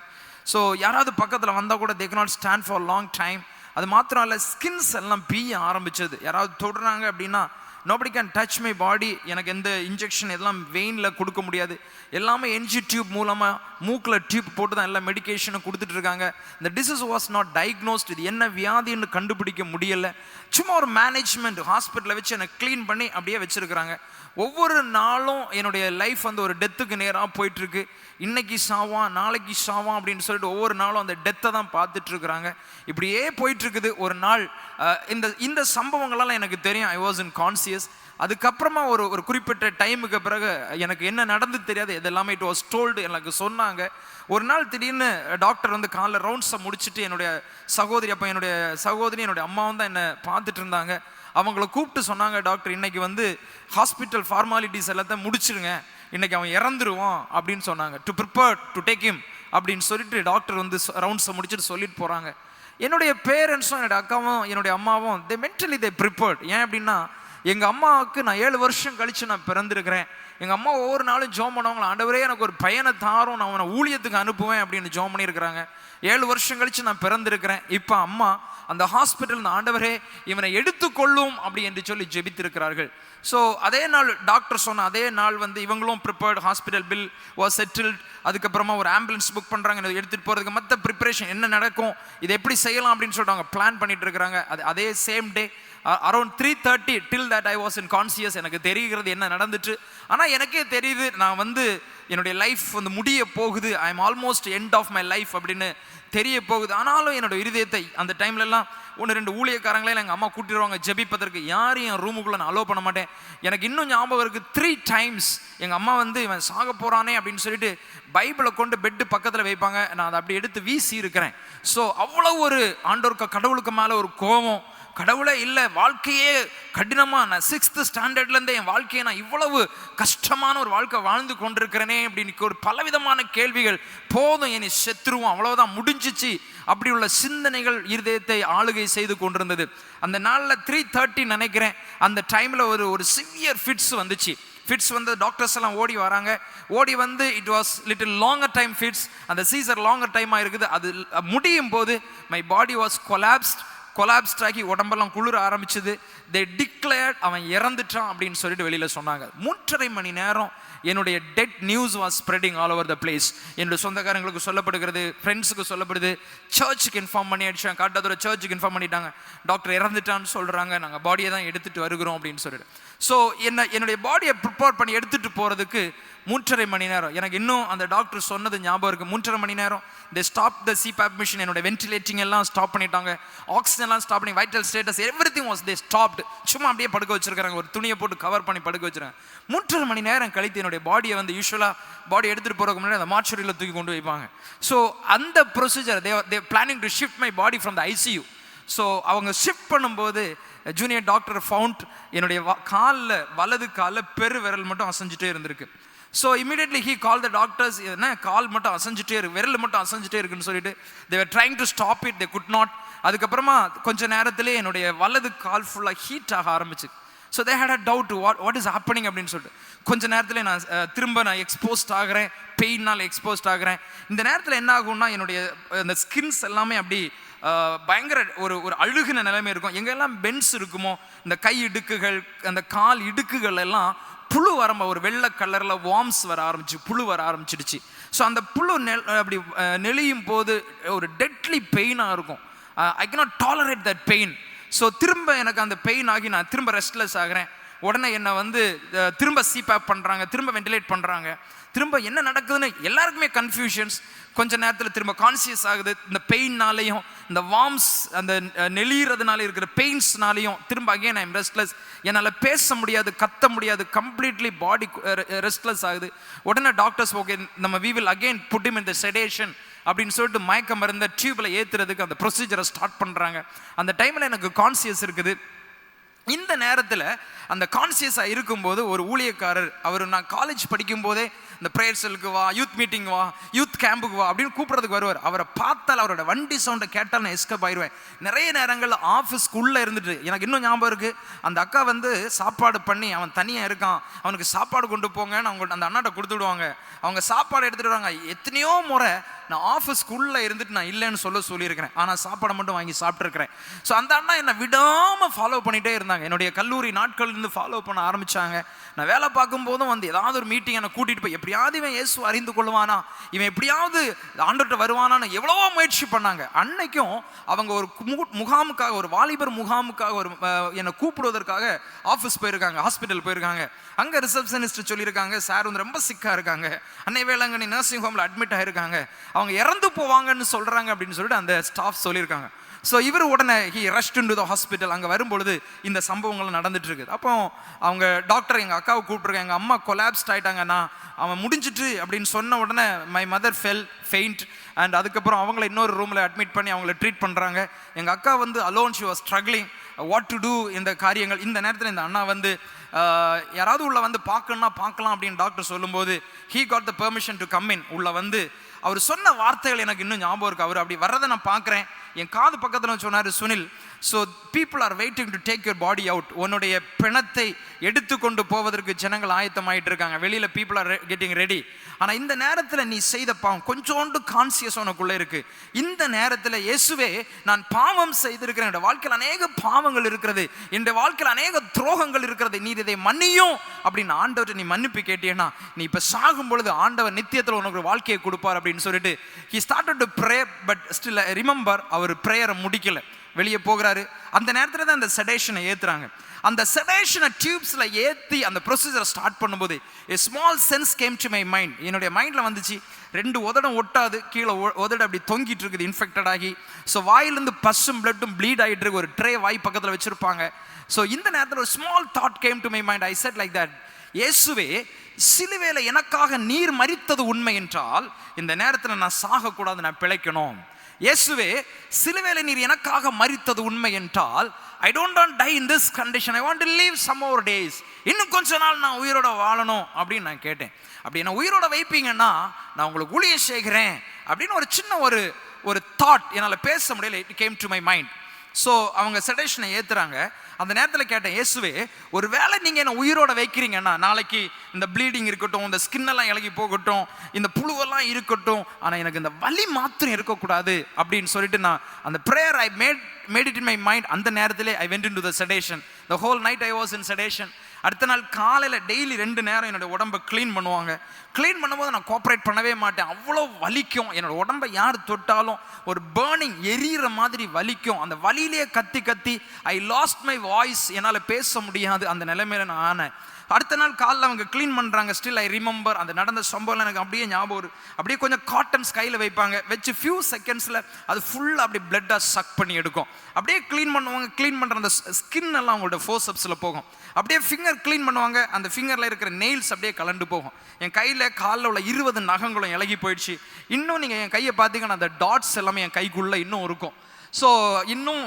ஸோ யாராவது பக்கத்தில் வந்தால் கூட they cannot stand for long time. அது மாத்திரம் இல்லை, ஸ்கின்ஸ் எல்லாம் பீய ஆரம்பித்தது. யாராவது தொடுறாங்க அப்படின்னா nobody can touch my body. எனக்கு எந்த இன்ஜெக்ஷன் எல்லாம் வெயினில் கொடுக்க முடியாது. எல்லாமே NG டியூப் மூலமாக மூக்கில் டியூப் போட்டு தான் எல்லா மெடிக்கேஷனும் கொடுத்துட்டு இருக்காங்க. இந்த டிசீஸ் வாஸ் நாட் டயக்னோஸ்ட். இது என்ன வியாதின்னு கண்டுபிடிக்க முடியலை. சும்மா ஒரு மேனேஜ்மெண்ட் ஹாஸ்பிட்டலில் வச்சு என்னை க்ளீன் பண்ணி அப்படியே வச்சுருக்கிறாங்க. ஒவ்வொரு நாளும் என்னுடைய லைஃப் வந்து ஒரு டெத்துக்கு நேராக போயிட்டுருக்கு. இன்னைக்கு சாவான் நாளைக்கு சாவான் அப்படின்னு சொல்லிட்டு ஒவ்வொரு நாளும் அந்த டெத்தை தான் பார்த்துட்டு இருக்கிறாங்க. இப்படியே போயிட்டுருக்குது. ஒரு நாள் இந்த சம்பவங்களெல்லாம் எனக்கு தெரியும். ஐ வாஸ் இன் கான்சியஸ். அதுக்கப்புறமா ஒரு குறிப்பிட்ட டைமுக்கு பிறகு எனக்கு என்ன நடந்து தெரியாது. இதெல்லாமே இட் வாஸ் டோல்டு, எனக்கு சொன்னாங்க. ஒரு நாள் திடீர்னு டாக்டர் வந்து காலைல ரவுண்ட்ஸை முடிச்சுட்டு என்னுடைய சகோதரி, அப்போ என்னுடைய சகோதரி என்னுடைய அம்மாவும் தான் என்னை பார்த்துட்டு இருந்தாங்க. அவங்கள கூப்பிட்டு சொன்னாங்க, டாக்டர் இன்னைக்கு வந்து ஹாஸ்பிட்டல் ஃபார்மாலிட்டிஸ் எல்லாத்தையும் முடிச்சிருங்க, இன்னைக்கு அவன் இறந்துருவான் அப்படின்னு சொன்னாங்க. To prepare to take him அப்படின்னு சொல்லிட்டு டாக்டர் வந்து ரவுண்ட்ஸை முடிச்சுட்டு சொல்லிட்டு போகிறாங்க. என்னுடைய பேரண்ட்ஸும் என்னுடைய அக்காவும் என்னுடைய அம்மாவும் தே மென்டலி தே ப்ரிப்பேர்ட். ஏன் அப்படின்னா எங்கள் அம்மாவுக்கு நான் 7 வருஷம் கழித்து நான் பிறந்திருக்கிறேன். எங்கள் அம்மா ஒவ்வொரு நாளும் ஜோம் பண்ணுவாங்களா, ஆண்டவரே எனக்கு ஒரு பையனை தாரும், நான் அவனை ஊழியத்துக்கு அனுப்புவேன் அப்படின்னு ஜோம் பண்ணியிருக்கிறாங்க. 7 வருஷம் கழித்து நான் பிறந்திருக்கிறேன். இப்போ அம்மா அந்த ஹாஸ்பிட்டல் ஆண்டவரே இவனை எடுத்துக்கொள்ளும் அப்படி என்று சொல்லி ஜெபித்திருக்கிறார்கள். ஸோ அதே நாள் டாக்டர் சொன்ன அதே நாள் வந்து இவங்களும் prepared. Hospital bill was settled. அதுக்கப்புறமா ஒரு ஆம்புலன்ஸ் புக் பண்ணுறாங்க எடுத்துகிட்டு போகிறதுக்கு. மற்ற ப்ரிப்பரேஷன் என்ன நடக்கும், இதை எப்படி செய்யலாம் அப்படின்னு சொல்லிட்டு அவங்க பிளான் பண்ணிட்டு இருக்கிறாங்க. அதே same day around 3:30 till that I was in conscious. எனக்கு தெரிகிறது என்ன நடந்துச்சு. ஆனால் எனக்கே தெரியுது நான் வந்து என்னுடைய லைஃப் வந்து முடிய போகுது. I am almost end of my life அப்படின்னு தெரிய போகுது. ஆனாலும் என்னோட இருதயத்தை அந்த டைம்லலாம் 1-2 ஊழியக்காரங்களே எங்கள் அம்மா கூட்டிடுவாங்க ஜெபிப்பதற்கு. யாரையும் என் ரூமுக்குள்ளே நான் அலோவ் பண்ண மாட்டேன். எனக்கு இன்னும் ஞாபகம் இருக்குது, 3 times எங்கள் அம்மா வந்து இவன் சாக போகிறானே அப்படின்னு சொல்லிட்டு பைபிளை கொண்டு பெட்டு பக்கத்தில் வைப்பாங்க. நான் அதை அப்படி எடுத்து வீசி இருக்கிறேன். ஸோ அவ்வளோ ஒரு ஆண்டோருக்கு கடவுளுக்கு மேலே ஒரு கோபம். கடவுளே இல்லை, வாழ்க்கையே கடினமாக, நான் 6th ஸ்டாண்டர்ட்லேருந்தே என் வாழ்க்கையை நான் இவ்வளவு கஷ்டமான ஒரு வாழ்க்கை வாழ்ந்து கொண்டிருக்கிறேனே அப்படின்னு ஒரு பலவிதமான கேள்விகள். போதும் இனி செத்துருவோம், அவ்வளோதான் முடிஞ்சிச்சு அப்படி உள்ள சிந்தனைகள் இருதயத்தை ஆளுகை செய்து கொண்டிருந்தது. அந்த நாளில் 3:30 நினைக்கிறேன், அந்த டைமில் ஒரு சிவியர் ஃபிட்ஸ் வந்துச்சு. ஃபிட்ஸ் வந்து டாக்டர்ஸ் எல்லாம் ஓடி வராங்க. ஓடி வந்து it was little longer time fits. அந்த சீசர் லாங்கர் டைமாக இருக்குது. அது முடியும் போது my body was collapsed. Collapsed ஆகி உடம்பெல்லாம் குளிர ஆரம்பிச்சது. தே டிக்ளேர்ட் அவன் இறந்துட்டான் அப்படின்னு சொல்லிட்டு வெளியில சொன்னாங்க. 3.5 மணி நேரம் என்னுடைய dead news was spreading all over the place. என்னுடைய சொந்தக்காரங்களுக்கு சொல்லப்படுகிறது, ஃப்ரெண்ட்ஸுக்கு சொல்லப்படுது, சர்ச்சுக்கு இன்ஃபார்ம் பண்ணி அடிச்சாங்க. காட்டாதுரை சர்ச்சுக்கு இன்ஃபார்ம் பண்ணிட்டாங்க, டாக்டர் இறந்துட்டான்னு சொல்றாங்க, நாங்கள் பாடியை தான் எடுத்துட்டு வருகிறோம் அப்படின்னு சொல்லிட்டு. ஸோ என்னுடைய பாடியை ப்ரிப்பேர் பண்ணி எடுத்துட்டு போறதுக்கு 3.5 மணி நேரம். எனக்கு இன்னும் அந்த டாக்டர் சொன்னது ஞாபகம் இருக்கு. 3.5 மணி நேரம் they stop the CPAP machine. என்னோட வென்டிலேட்டிங் எல்லாம் ஸ்டாப் பண்ணிட்டாங்க, ஆக்சிஜன் எல்லாம் ஸ்டாப் பண்ணி, vital status everything was they stopped. சும்மா அப்படியே படுக்க வச்சிருக்காங்க, ஒரு துணியை போட்டு கவர் பண்ணி படுக்க வச்சிருக்காங்க. 3.5 மணி நேரம் கழித்து என்னுடைய பாடியை வந்து யூஸ்வலாக பாடி எடுத்துட்டு போறதுக்கு முன்னாடி அந்த மார்ச்சுரியில் தூக்கி கொண்டு வைப்பாங்க. ஸோ அந்த procedure they planning to shift my body from the ICU. So அவங்க ஷிஃப்ட் பண்ணும்போது ஜூனியர் டாக்டர் ஃபவுண்ட் என்னுடைய காலில், வலது காலில் பெரு விரல் மட்டும் அசைஞ்சிட்டே இருந்திருக்கு. So immediately he call the doctors. என்ன கால் மட்டும் அசைஞ்சிட்டே இருக்கு, விரல் மட்டும் அசைஞ்சிட்டே இருக்குன்னு சொல்லிட்டு they were trying to stop it, they could not. அதுக்கப்புறமா கொஞ்ச நேரத்திலே என்னுடைய வலது கால் ஃபுல்லாக ஹீட் ஆக ஆரம்பிச்சு. So they had a doubt what is happening அப்படின்னு சொல்லிட்டு. கொஞ்ச நேரத்தில் நான் திரும்ப எக்ஸ்போஸ்ட் ஆகிறேன், பெயினால் எக்ஸ்போஸ்ட் ஆகிறேன். இந்த நேரத்தில் என்ன ஆகும்னா என்னுடைய அந்த ஸ்கின்ஸ் எல்லாமே அப்படி பயங்கர ஒரு அழுகின நிலைமை இருக்கும். எங்கெல்லாம் பென்ஸ் இருக்குமோ இந்த கை இடுக்குகள், அந்த கால் இடுக்குகள் எல்லாம் புழு வரம்ப ஒரு வெள்ளை கலரில் வார்ம்ஸ் வர ஆரம்பிச்சு, புழு வர ஆரம்பிச்சிடுச்சு. ஸோ அந்த புழு அப்படி நெளியும் போது ஒரு டெட்லி பெயினாக இருக்கும். ஐ cannot tolerate that pain. So திரும்ப எனக்கு அந்த பெயின் ஆகி நான் திரும்ப ரெஸ்ட்லெஸ் ஆகிறேன். உடனே என்னை வந்து திரும்ப CPAP பண்ணுறாங்க, திரும்ப வென்டிலேட் பண்ணுறாங்க. திரும்ப என்ன நடக்குதுன்னு எல்லாருக்குமே கன்ஃபியூஷன்ஸ். கொஞ்ச நேரத்தில் திரும்ப கான்சியஸ் ஆகுது. இந்த பெயின்னாலையும் இந்த வார்ம்ஸ் அந்த நெளிகிறதுனால இருக்கிற பெயின்ஸ்னாலையும் திரும்ப அகைன் ஐ எம் ரெஸ்ட்லெஸ். என்னால் பேச முடியாது, கத்த முடியாது, கம்ப்ளீட்லி பாடி ரெஸ்ட்லெஸ் ஆகுது. உடனே டாக்டர்ஸ் ஓகே நம்ம we will again put him in the sedation அப்படின்னு சொல்லிட்டு மயக்க மருந்த டியூப்ல ஏற்றுறதுக்கு அந்த ப்ரொசீஜரை ஸ்டார்ட் பண்ணுறாங்க. அந்த டைமில் எனக்கு கான்சியஸ் இருக்குது. இந்த நேரத்தில் அந்த கான்சியஸாக இருக்கும்போது ஒரு ஊழியக்காரர், அவர் நான் காலேஜ் படிக்கும் போதே இந்த ப்ரேயர் செல்லுக்கு வா, யூத் மீட்டிங் வா, யூத் கேம்புக்கு வா அப்படின்னு கூப்பிட்றதுக்கு வருவார். அவரை பார்த்தால் அவரோட வண்டி சவுண்டை கேட்டால் நான் எஸ்கேப் ஆயிடுவேன். நிறைய நேரங்களில் ஆஃபீஸ்க்குள்ளே இருந்துட்டு எனக்கு இன்னும் ஞாபகம் இருக்குது, அந்த அக்கா வந்து சாப்பாடு பண்ணி, அவன் தனியாக இருக்கான், அவனுக்கு சாப்பாடு கொண்டு போங்கன்னு அவங்க அந்த அண்ணாட்ட கொடுத்து விடுவாங்க. அவங்க சாப்பாடு எடுத்துகிட்டு வருவாங்க. எத்தனையோ முறை நான் ஆஃபீஸ்க்குள்ளே இருந்துட்டு நான் இல்லைன்னு சொல்லியிருக்கிறேன், ஆனால் சாப்பாடை மட்டும் வாங்கி சாப்பிட்ருக்கிறேன். ஸோ அந்த அண்ணா என்னை விடாமல் ஃபாலோ பண்ணிகிட்டே இருந்தாங்க. என்னுடைய கல்லூரி நாட்கள்லேருந்து ஃபாலோ பண்ண ஆரம்பித்தாங்க. நான் வேலை பார்க்கும்போதும் வந்து ஏதாவது ஒரு மீட்டிங் என்னை கூட்டிகிட்டு போய் எப்படியாவது இவன் இயேசு அறிந்து கொள்வானா, இவன் எப்படியாவது ஆண்டவர்கிட்ட வருவானான்னு எவ்வளவோ முயற்சி பண்ணாங்க. அன்னைக்கும் அவங்க ஒரு முகாமுக்காக, ஒரு வாலிபர் முகாமுக்காக ஒரு என்னை கூப்பிடுவதற்காக ஆஃபீஸ் போயிருக்காங்க, ஹாஸ்பிட்டல் போயிருக்காங்க. அங்கே ரிசப்ஷனிஸ்ட் சொல்லியிருக்காங்க, சார் வந்து ரொம்ப சிக்காக இருக்காங்க, அன்னை வேளாங்கண்ணி நர்சிங் ஹோமில் அட்மிட் ஆகிருக்காங்க, அவங்க இறந்து போவாங்கன்னு சொல்கிறாங்க அப்படின்னு சொல்லிட்டு அந்த ஸ்டாஃப் சொல்லியிருக்காங்க. ஸோ இவர் உடனே he rushed into the hospital. அங்கே வரும்பொழுது இந்த சம்பவங்கள்லாம் நடந்துட்டு இருக்குது. அப்போ அவங்க டாக்டர் எங்கள் அக்காவை கூப்பிட்ருக்காங்க, எங்கள் அம்மா கொலாப்ஸ்ட் ஆகிட்டாங்கண்ணா, அவன் முடிஞ்சிட்டு அப்படின்னு சொன்ன உடனே மை மதர் ஃபெயிண்ட். அண்ட் அதுக்கப்புறம் அவங்கள இன்னொரு ரூமில் அட்மிட் பண்ணி அவங்கள ட்ரீட் பண்ணுறாங்க. எங்கள் அக்கா வந்து alone, she was struggling what to do இந்த காரியங்கள். இந்த நேரத்தில் இந்த அண்ணா வந்து யாராவது உள்ள வந்து பார்க்கலாம் அப்படின்னு டாக்டர் சொல்லும்போது he got the permission to come in. உள்ள வந்து அவர் சொன்ன வார்த்தைகள் எனக்கு இன்னும் ஞாபகம் இருக்கு. அவர் அப்படி வர்றதை நான் பார்க்குறேன். என் காது பக்கத்தில் சொன்னார், Sunil, so people are waiting to take your body out. உன்னுடைய பிணத்தை எடுத்துக்கொண்டு போவதற்கு ஜனங்கள் ஆயத்தமாயிட்டு இருக்காங்க, வெளியில் பீப்புள் ஆர் கெட்டிங் ரெடி. ஆனால் இந்த நேரத்தில் நீ செய்த பாவம் கொஞ்சோண்டு கான்சியஸ் உனக்குள்ளே இருக்கு. இந்த நேரத்தில் இயேசுவே, நான் பாவம் செய்திருக்கிறேன், என்னோட வாழ்க்கையில் அநேக பாவங்கள் இருக்கிறது, என்னுடைய வாழ்க்கையில் அநேக துரோகங்கள் இருக்கிறது, நீ இதை மன்னியும் அப்படின்னு ஆண்டவர்கிட்ட நீ மன்னிப்பு கேட்டியன்னா நீ இப்போ சாகும் பொழுது ஆண்டவர் நித்தியத்தில் உனக்கு வாழ்க்கையை கொடுப்பார் அப்படின்னு சொல்லிட்டு he started to pray. But still remember, அவர் ப்ரேயரை முடிக்கல, வெளியே போகிறாரு. அந்த நேரத்தில் தான் அந்த செடேஷனை ஏற்றுறாங்க. அந்த செடேஷனை டியூப்ஸில் ஏற்றி அந்த ப்ரொசீஜரை ஸ்டார்ட் பண்ணும்போது a small sense came to my mind. என்னுடைய மைண்டில் வந்துச்சு, 2 உதடம் ஒட்டாது, கீழே உதடு அப்படி தொங்கிட்டு இருக்குது இன்ஃபெக்டட் ஆகி. ஸோ வாயிலிருந்து பஸ்ஸும் பிளட்டும் ப்ளீட் ஆகிட்டு இருக்கு. ஒரு ட்ரே வாய் பக்கத்தில் வச்சுருப்பாங்க. ஸோ இந்த நேரத்தில் ஒரு small thought came to my mind. I set like that, இயேசுவே, சிலுவையில எனக்காக நீர் மரித்தது உண்மை என்றால் இந்த நேரத்தில் நான் சாகக்கூடாது, நான் பிழைக்கணும். இயேசுவே, சிலுவையில நீர் எனக்காக மரித்தது உண்மை என்றால் I don't want to die in this condition, I want to live some more days. இன்னும் கொஞ்ச நாள் நான் உயிரோட வாழணும் அப்படின்னு நான் கேட்டேன். அப்படி என்ன உயிரோட வைப்பீங்கன்னா நான் உங்களுக்கு ஊழியம் செய்கிறேன் அப்படின்னு ஒரு சின்ன ஒரு தாட் என்னால் பேச முடியல. It came to my mind. So அவங்க செடேஷனை ஏற்றுறாங்க. அந்த நேரத்தில் கேட்டேன், இயேசுவே ஒரு வேளை நீங்கள் என்ன உயிரோட வைக்கிறீங்கன்னா, நாளைக்கு இந்த ப்ளீடிங் இருக்கட்டும், இந்த ஸ்கின்னெல்லாம் இலகி போகட்டும், இந்த புழுவெல்லாம் இருக்கட்டும், ஆனால் எனக்கு இந்த வலி மாத்திரம் இருக்கக்கூடாது அப்படின்னு சொல்லிட்டு நான் அந்த prayer I made it in my mind. அந்த நேரத்திலே I went in to the sedation. The whole night I was in sedation. அடுத்த நாள் காலையில் டெய்லி 2 நேரம் என்னோட உடம்பை க்ளீன் பண்ணுவாங்க. க்ளீன் பண்ணும்போது நான் கோஆப்ரேட் பண்ணவே மாட்டேன். அவ்வளோ வலிக்கும். என்னோட உடம்பை யார் தொட்டாலும் ஒரு பேர்னிங், எரியிற மாதிரி வலிக்கும். அந்த வலியிலேயே கத்தி கத்தி ஐ லாஸ்ட் மை வாய்ஸ். என்னால் பேச முடியாது. அந்த நிலைமையில நான் ஆனேன். அடுத்த நாள் காலையில் அவங்க க்ளீன் பண்ணுறாங்க. ஸ்டில் ஐ ரிமெம்பர் அந்த நடந்த சம்பவம் எனக்கு அப்படியே ஞாபகம். அப்படியே கொஞ்சம் காட்டன்ஸ் கையில் வைப்பாங்க. வச்சு ஃபியூ செகண்ட்ஸில் அது ஃபுல்லாக அப்படி பிளட்டாக சக் பண்ணி எடுக்கும். அப்படியே க்ளீன் பண்ணுவாங்க. க்ளீன் பண்ணுற அந்த ஸ்கின் எல்லாம் அவங்களோட ஃபோர்செப்ஸில் போகும். அப்படியே ஃபிங்கர் க்ளீன் பண்ணுவாங்க. அந்த ஃபிங்கரில் இருக்கிற நெயில்ஸ் அப்படியே கலண்டு போகும். என் கையில் காலில் உள்ள 20 நகங்களும் இலகி போயிடுச்சு. இன்னும் நீங்கள் என் கையை பார்த்தீங்கன்னா அந்த டாட்ஸ் எல்லாமே என் கைக்குள்ளே இன்னும் இருக்கும். ஸோ இன்னும்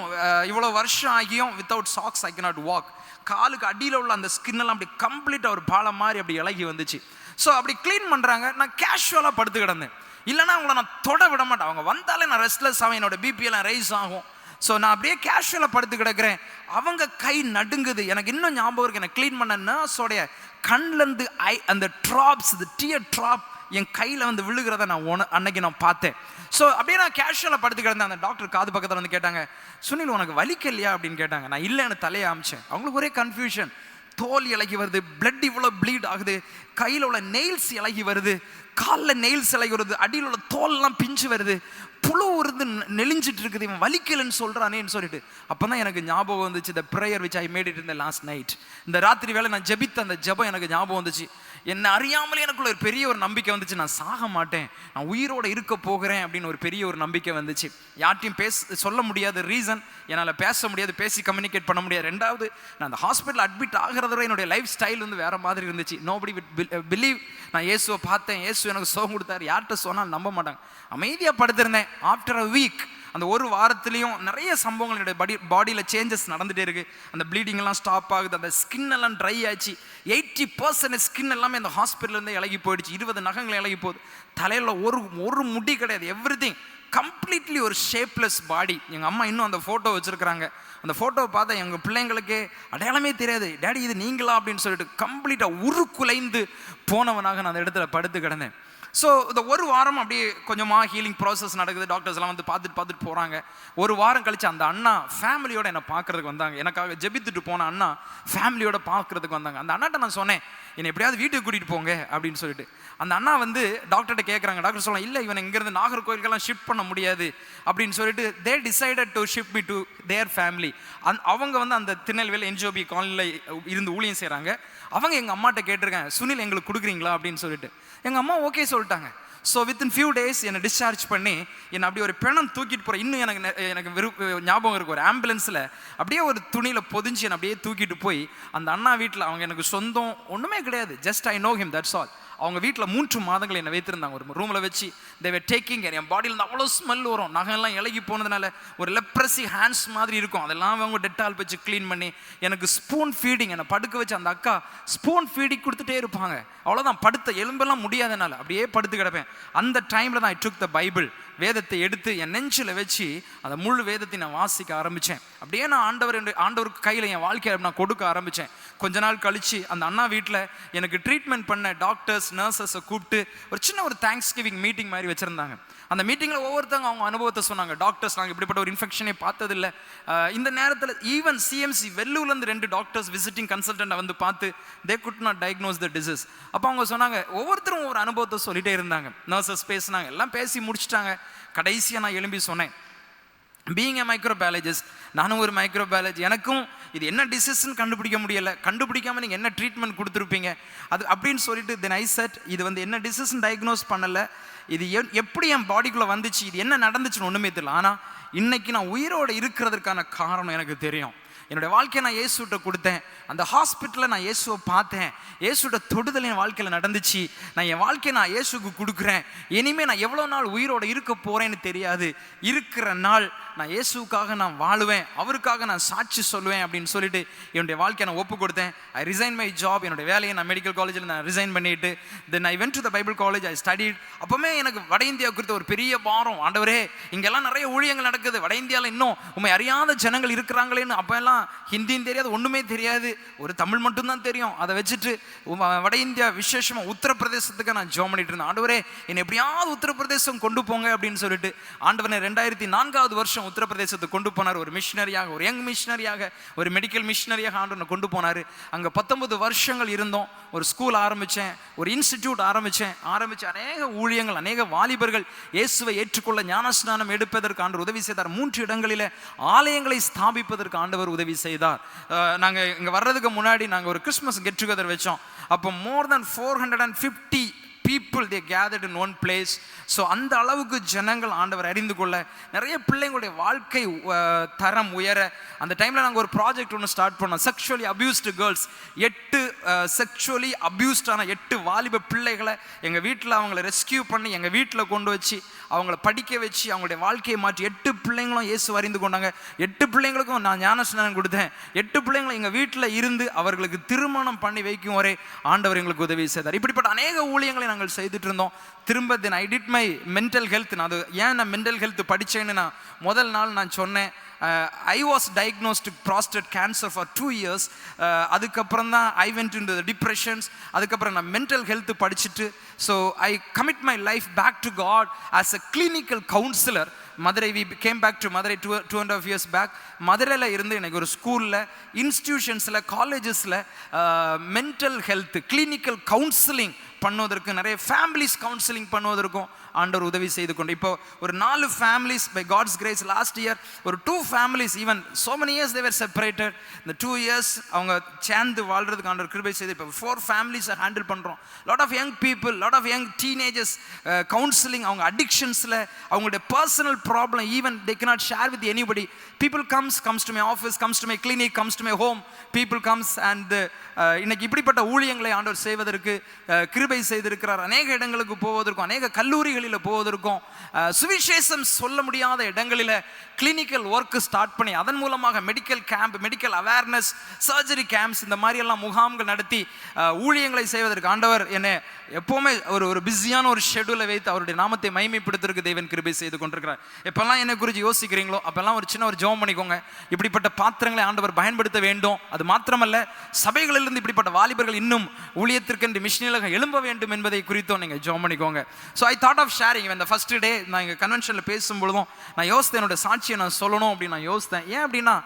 இவ்வளோ வருஷம் ஆகியும் without socks I cannot walk. காலுக்கு அடியில் உள்ள அந்த ஸ்கின்னெல்லாம் அப்படி கம்ப்ளீட்டாக ஒரு பாலம் மாதிரி அப்படி இலகி வந்துச்சு. ஸோ அப்படி க்ளீன் பண்ணுறாங்க. நான் கேஷுவலாக படுத்து கிடந்தேன். இல்லைனா அவங்கள நான் தொட விட மாட்டேன். அவங்க வந்தாலே நான் ரெஸ்ட்லெஸ் ஆகும். என்னோட பிபிஎல்லாம் ரைஸ் ஆகும். ஸோ நான் அப்படியே கேஷுவலாக படுத்து கிடக்கிறேன். அவங்க கை நடுங்குது. எனக்கு இன்னும் ஞாபகம் இருக்கு. எனக்கு க்ளீன் பண்ண நர்ஸோடைய கண்லேருந்து அந்த ட்ராப்ஸ், இந்த டியர் ட்ராப் என் கையில் வந்து விழுகிறத நான் அன்னைக்கு நான் பார்த்தேன். ஸோ அப்படியே நான் கேஷுவலாக படுத்து கிடந்தேன். அந்த டாக்டர் காது பக்கத்தில் வந்து கேட்டாங்க, சுனில் உனக்கு வலிக்கலையா அப்படின்னு கேட்டாங்க. நான் இல்லைன்னு தலையை அமிச்சேன். அவங்களுக்கு ஒரே கன்ஃபியூஷன். தோல் இலகி வருது, பிளட் இவ்வளோ ப்ளீட் ஆகுது, கையில் உள்ள நெயில்ஸ் இலகி வருது, காலில் நெயில்ஸ் இலகி வருது, அடியில் உள்ள தோல்லாம் பிஞ்சு வருது, புழு இருந்து நெளிஞ்சிட்டு இருக்குது, இவன் வலிக்கலன்னு சொல்கிறானேன்னு சொல்லிட்டு. அப்போ தான் எனக்கு ஞாபகம் வந்துச்சு, த prayer which I made it in the last night. இந்த ராத்திரி வேலை நான் ஜெபித்த அந்த ஜெபம் எனக்கு ஞாபகம் வந்துச்சு. என்னை அறியாமலே எனக்குள்ள ஒரு பெரிய ஒரு நம்பிக்கை வந்துச்சு. நான் சாக மாட்டேன், நான் உயிரோடு இருக்க போகிறேன் அப்படின்னு ஒரு பெரிய ஒரு நம்பிக்கை வந்துச்சு. யார்ட்டையும் சொல்ல முடியாது. ரீசன், என்னால் பேச முடியாது, பேசி கம்யூனிகேட் பண்ண முடியாது. ரெண்டாவது, நான் அந்த ஹாஸ்பிட்டல் அட்மிட் ஆகிறத வரை என்னுடைய லைஃப் ஸ்டைல் வந்து வேறு மாதிரி இருந்துச்சு. Nobody believe. நான் இயேசுவை பார்த்தேன், இயேசு எனக்கு சுகம் கொடுத்தாரு. யார்கிட்ட சொன்னால் நம்ப மாட்டாங்க. அமைதியாக படுத்திருந்தேன். ஆஃப்டர் அ வீக், அந்த ஒரு வாரத்துலேயும் நிறைய சம்பவங்கள் என்னுடைய பாடியில் சேஞ்சஸ் நடந்துகிட்டே இருக்குது. அந்த ப்ளீடிங்கெல்லாம் ஸ்டாப் ஆகுது. அந்த ஸ்கின் எல்லாம் ட்ரை ஆச்சு. 80% ஸ்கின் எல்லாமே அந்த ஹாஸ்பிட்டல்லேருந்து இலகி போயிடுச்சு. 20 நகங்கள் இலகி போகுது. தலையில் ஒரு முடி கிடையாது. எவ்ரிதிங் கம்ப்ளீட்லி ஒரு ஷேப்லெஸ் பாடி. எங்கள் அம்மா இன்னும் அந்த ஃபோட்டோ வச்சுருக்கிறாங்க. அந்த ஃபோட்டோவை பார்த்தா எங்கள் பிள்ளைங்களுக்கே அடையாளமே தெரியாது. டேடி இது நீங்களா அப்படின்னு சொல்லிட்டு கம்ப்ளீட்டாக உருக்குலைந்து போனவனாக நான் அந்த இடத்துல படுத்து கிடந்தேன். ஸோ இந்த ஒரு வாரம் அப்படியே கொஞ்சமாக ஹீலிங் ப்ராசஸ் நடக்குது. டாக்டர்ஸ்லாம் வந்து பார்த்துட்டு போகிறாங்க. ஒரு வாரம் கழிச்சு அந்த அண்ணா ஃபேமிலியோட என்னை பார்க்குறதுக்கு வந்தாங்க. எனக்காக ஜெபித்துட்டு போன அண்ணா ஃபேமிலியோட பார்க்குறதுக்கு வந்தாங்க. அந்த அண்ணாட்ட நான் சொன்னேன், என்னை எப்படியாவது வீட்டுக்கு கூட்டிகிட்டு போங்க அப்படின்னு சொல்லிட்டு. அந்த அண்ணா வந்து டாக்டர்கிட்ட கேட்குறாங்க. டாக்டர் சொல்லலாம், இல்லை இவனை இங்கேருந்து நாகர்கோயிலுக்கெல்லாம் ஷிஃப்ட் பண்ண முடியாது அப்படின்னு சொல்லிட்டு தே decided to shift me to their family. அவங்க வந்து அந்த திருநெல்வேலி என்ஜிஓபி காலனியில் இருந்து ஊழியம் செய்கிறாங்க. அவங்க எங்கள் அம்மாட்ட கேட்டிருக்காங்க, சுனில் எங்களுக்கு கொடுக்குறீங்களா அப்படின்னு சொல்லிட்டு. எங்கள் அம்மா ஓகே சொல்லிட்டாங்க. ஸோ வித்தின் ஃபியூ டேஸ் என்னை டிஸ்சார்ஜ் பண்ணி என்னை அப்படியே ஒரு பிணம் தூக்கிட்டு போகிறேன். இன்னும் எனக்கு ஞாபகம் இருக்குது. ஒரு ஆம்புலன்ஸில் அப்படியே ஒரு துணியில் பொதிஞ்சு என்னை அப்படியே தூக்கிட்டு போய் அந்த அண்ணா வீட்டில், அவங்க எனக்கு சொந்தம் ஒன்றுமே கிடையாது, just I know him, that's all. அவங்க வீட்டில் 3 மாதங்கள் என்னை வைத்திருந்தாங்க. ஒரு ரூமில் வச்சு they were taking care. என் பாடியில் அவ்வளோ ஸ்மெல் வரும். நகையெல்லாம் இலகி போனதுனால ஒரு லெப்ரசி ஹேண்ட்ஸ் மாதிரி இருக்கும். அதெல்லாம் அவங்க டெட்டால் வச்சு க்ளீன் பண்ணி எனக்கு ஸ்பூன் ஃபீடிங், என்னை படுக்க வச்சு அந்த அக்கா ஸ்பூன் ஃபீடிங் கொடுத்துட்டே இருப்பாங்க. அவ்வளோதான், படுத்த எலும்பெல்லாம் முடியாதனால அப்படியே படுத்து கிடப்பேன். அந்த டைமில் தான் ஐ டுக் த பைபிள், வேதத்தை எடுத்து என் நெஞ்சில் வச்சு அந்த முழு வேதத்தை நான் வாசிக்க ஆரம்பித்தேன். அப்படியே நான் ஆண்டவருக்கு கையில் என் வாழ்க்கையை நான் கொடுக்க ஆரம்பித்தேன். கொஞ்ச நாள் கழித்து அந்த அண்ணா வீட்டில் எனக்கு ட்ரீட்மெண்ட் பண்ண டாக்டர்ஸ் நர்சஸை கூப்பிட்டு ஒரு சின்ன ஒரு தேங்க்ஸ் கிவிங் மீட்டிங் மாதிரி வச்சுருந்தாங்க. அந்த மீட்டிங்கில் ஒவ்வொருத்தவங்க அவங்க அனுபவத்தை சொன்னாங்க. டாக்டர்ஸ், நாங்கள் இப்படிப்பட்ட ஒரு இன்ஃபெக்ஷனே பார்த்ததில்லை. இந்த நேரத்தில் ஈவன் சிஎம்சி வெள்ளூர்லேருந்து 2 டாக்டர்ஸ் விசிட்டிங் கன்சல்டன்ட்டை வந்து பார்த்து தே could not diagnose the disease. அப்போ அவங்க சொன்னாங்க, ஒவ்வொருத்தரும் ஒரு அனுபவத்தை சொல்லிட்டே இருந்தாங்க. நர்சஸ் பேசினாங்க, எல்லாம் பேசி முடிச்சுட்டாங்க. கடைசியாக நான் எழும்பி சொன்னேன், பீயிங் எ மைக்ரோபயாலஜிஸ்ட், நானும் ஒரு மைக்ரோபயாலஜி, எனக்கும் இது என்ன டிசீஸ்ன்னு கண்டுபிடிக்க முடியலை. கண்டுபிடிக்காமல் நீங்கள் என்ன ட்ரீட்மெண்ட் கொடுத்துருப்பீங்க அது அப்படின்னு சொல்லிட்டு தென் ஐ செட், இது வந்து என்ன டிசீஸ்ன்னு டயக்னோஸ் பண்ணலை, இது எப்படி என் பாடிக்குள்ளே வந்துச்சு, இது என்ன நடந்துச்சுன்னு ஒன்றுமே தெரியல. ஆனால் இன்னைக்கு நான் உயிரோடு இருக்கிறதுக்கான காரணம் எனக்கு தெரியும். என்னுடைய வாழ்க்கையை நான் இயேசுகிட்ட கொடுத்தேன். அந்த ஹாஸ்பிட்டலில் நான் இயேசுவை பார்த்தேன். இயேசுவோட தொடுதல் என் வாழ்க்கையில் நடந்துச்சு. நான் என் வாழ்க்கையை நான் இயேசுக்கு கொடுக்குறேன். இனிமேல் நான் எவ்வளோ நாள் உயிரோடு இருக்க போகிறேன்னு தெரியாது. இருக்கிற நாள் நான் இயேசுக்காக நான் வாழுவேன், அவருக்காக நான் சாட்சி சொல்லுவேன் அப்படின்னு சொல்லிட்டு என்னுடைய வாழ்க்கையை நான் ஒப்பு கொடுத்தேன். ஐ ரிசைன் மை ஜாப், என்னுடைய வேலையை நான் மெடிக்கல் காலேஜில் நான் ரிசைன் பண்ணிட்டு then I went to the Bible college. I studied. அப்போவுமே எனக்கு வட இந்தியா குறித்த ஒரு பெரிய பாரம். ஆண்டவரே, இங்கெல்லாம் நிறைய ஊழியங்கள் நடக்குது, வட இந்தியாவில் இன்னும் உண்மை அறியாத ஜனங்கள் இருக்கிறாங்களேன்னு. அப்போ எல்லாம் ஹிந்தியும் தெரியாது, ஒன்றுமே தெரியாது, ஒரு தமிழ் மட்டும்தான் தெரியும். அதை வச்சுட்டு வட இந்தியா விசேஷமாக உத்தரப்பிரதேசத்துக்கு நான் ஜோம் பண்ணிட்டு இருந்தேன். ஆண்டவரே, என்னை எப்படியாவது உத்தரப்பிரதேசம் கொண்டு போங்க அப்படின்னு சொல்லிட்டு ஆண்டவனை 2004 வருஷம் உத்தரப்பிரதேசத்துக்கு கொண்டு போனார். ஒரு மிஷினரியாக, ஒரு யங் மிஷினரியாக, ஒரு மெடிக்கல் மிஷினரியாக ஆண்டவனை கொண்டு போனார். அங்கே 19 வருஷங்கள் இருந்தோம். ஒரு ஸ்கூல் ஆரம்பித்தேன், ஒரு இன்ஸ்டிடியூட் ஆரம்பித்து அநேக ஊழியங்கள், அநேக வாலிபர்கள் இயேசுவை ஏற்றுக்கொள்ள ஞானஸ்நானம் எடுப்பதற்கு ஆண்டவர் உதவி செய்தார். 3 இடங்களில் ஆலயங்களை ஸ்தாபிப்பதற்கு ஆண்டவர் உதவி செய்தார். நாங்கள் இங்கே வர்றதுக்கு முன்னாடி நாங்கள் ஒரு கிறிஸ்மஸ் கெட் டுகெதர் வச்சோம். அப்போ more than 450 people they gathered in one place. So அந்த அளவுக்கு ஜனங்கள் ஆண்டவர் அறிந்து கொள்ள, நிறைய பிள்ளைங்களுடைய வாழ்க்கை தரம் உயர அந்த டைமில் நாங்கள் ஒரு ப்ராஜெக்ட் ஒன்று ஸ்டார்ட் பண்ணோம். செக்ஷுவலி அப்யூஸ்டு கேர்ள்ஸ், 8 செக்ஷுவலி அப்யூஸ்டான 8 வாலிப பிள்ளைகளை எங்கள் வீட்டில் அவங்கள ரெஸ்கியூ பண்ணி எங்கள் வீட்டில் கொண்டு வச்சு அவங்கள படிக்க வச்சு அவங்களுடைய வாழ்க்கையை மாற்றி 8 பிள்ளைங்களும் இயேசு அறிந்து கொண்டாங்க. 8 பிள்ளைங்களுக்கும் நான் ஞானஸ்நானம் கொடுத்தேன். 8 பிள்ளைங்களும் எங்கள் வீட்டில் இருந்து அவர்களுக்கு திருமணம் பண்ணி வைக்கும் வரை ஆண்டவர் எங்களுக்கு உதவி செய்தார். இப்படிப்பட்ட அநேக ஊழியங்களை நாங்கள் செய்துட்டு இருந்தோம். திரும்ப then I did my mental health. நான் அது ஏன் நான் மென்டல் ஹெல்த் படித்தேன்னு நான் முதல் நாள் நான் சொன்னேன். I was diagnosed with prostate cancer for 2 years. அதுக்கப்புறம் தான் I went into the depressions. அதுக்கப்புறம் நான் மென்டல் ஹெல்த் படிச்சுட்டு so I commit my life back to God as a clinical counsellor. Madurai, we came back to Madurai 2.5 years back. மதுரையில் இருந்து எனக்கு ஒரு ஸ்கூலில், இன்ஸ்டிடியூஷன்ஸில், காலேஜஸில் மென்டல் ஹெல்த் கிளினிக்கல் கவுன்சிலிங் பண்ணுவதற்கு, நிறைய ஃபேமிலிஸ் கவுன்சிலிங் பண்ணுவதற்கும் ஆண்டவர் உதவி செய்து கொண்டு இப்போ ஒரு 4 families by God's grace last year, ஒரு 2 families even so many years they were separated. இந்த 2 years அவங்க சேர்ந்து வாழ்றதுக்கு ஆண்டவர் கிருபை செய்து இப்போ 4 ஃபேமிலிஸை ஹேண்டில் பண்ணுறோம். Lot of young people, lot of young teenagers counselling. அவங்க அடிக்ஷன்ஸில், அவங்களுடைய personal problem even they cannot share with anybody. People comes to my office, comes to my clinic, comes to my home. People comes and இன்னைக்கு இப்படிப்பட்ட ஊழியங்களை ஆண்டவர் செய்வதற்கு கிருபை செய்திருக்கிறார். அநேக இடங்களுக்கு போவதற்கும், அநேக கல்லூரிகளில் போவதற்கும், சுவிசேஷம் சொல்ல முடியாத இடங்களில் கிளினிக்கல் ஒர்க் ஸ்டார்ட் பண்ணி அதன் மூலமாக medical camp, medical awareness, surgery camps, இந்த மாதிரி எல்லாம் முகாம்கள் நடத்தி ஊழியங்களை செய்வதற்கு ஆண்டவர் என்னை எப்போவுமே ஒரு பிஸியான ஒரு ஷெடியூலை வைத்து அவருடைய நாமத்தை மகிமைப்படுத்துவதற்கு தேவன் கிருபை செய்து கொண்டிருக்கிறார். எப்பெல்லாம் என்னை குறித்து யோசிக்கிறீங்களோ அப்பெல்லாம் ஒரு சின்ன ஒரு ஜெபம் பண்ணிக்கோங்க. இப்படிப்பட்ட பாத்திரங்களை ஆண்டவர் பயன்படுத்த வேண்டும். அது மாத்திரமல்ல, சபைகளிலிருந்து இப்படிப்பட்ட வாலிபர்கள் இன்னும் ஊழியத்திற்கு மிஷினில் எழும்ப வேண்டும் என்பதை குறித்தும் நீங்கள் ஜெபம் பண்ணிக்கோங்க. So I thought of sharing. இந்த ஃபர்ஸ்ட் டே நான் இங்கே கன்வென்ஷனில் பேசும்பொழுதும் நான் யோசித்தேன், என்னோட சாட்சியை நான் சொல்லணும் அப்படின்னு நான் யோசித்தேன். ஏன் அப்படின்னா,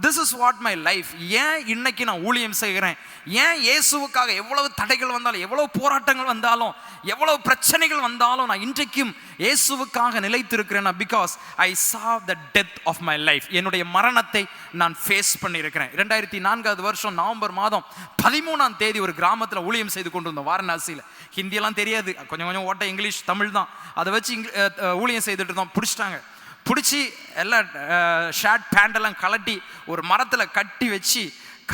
this is what my life. ஏன் இன்னைக்கு நான் ஊழியம் செய்கிறேன், ஏன் இயேசுவுக்காக எவ்வளவு தடைகள் வந்தாலும், எவ்வளவு போராட்டங்கள் வந்தாலும், எவ்வளவு பிரச்சனைகள் வந்தாலும் நான் இன்றைக்கும் இயேசுவுக்காக நிலைத்திருக்கிறேன். Because I saw the death of my life. என்னுடைய மரணத்தை நான் ஃபேஸ் பண்ணியிருக்கிறேன். 2004 வருஷம் நவம்பர் மாதம் 13ஆம் தேதி ஒரு கிராமத்தில் ஊழியம் செய்து கொண்டு வந்தோம், வாரணாசியில். ஹிந்தியெல்லாம் தெரியாது, கொஞ்சம் ஓட்ட இங்கிலீஷ் தமிழ் தான். அதை வச்சு ஊழியம் செய்துட்டு இருந்தோம். பிடிச்சி எல்லாம் ஷர்ட் பேண்டெல்லாம் கலட்டி ஒரு மரத்தில் கட்டி வச்சு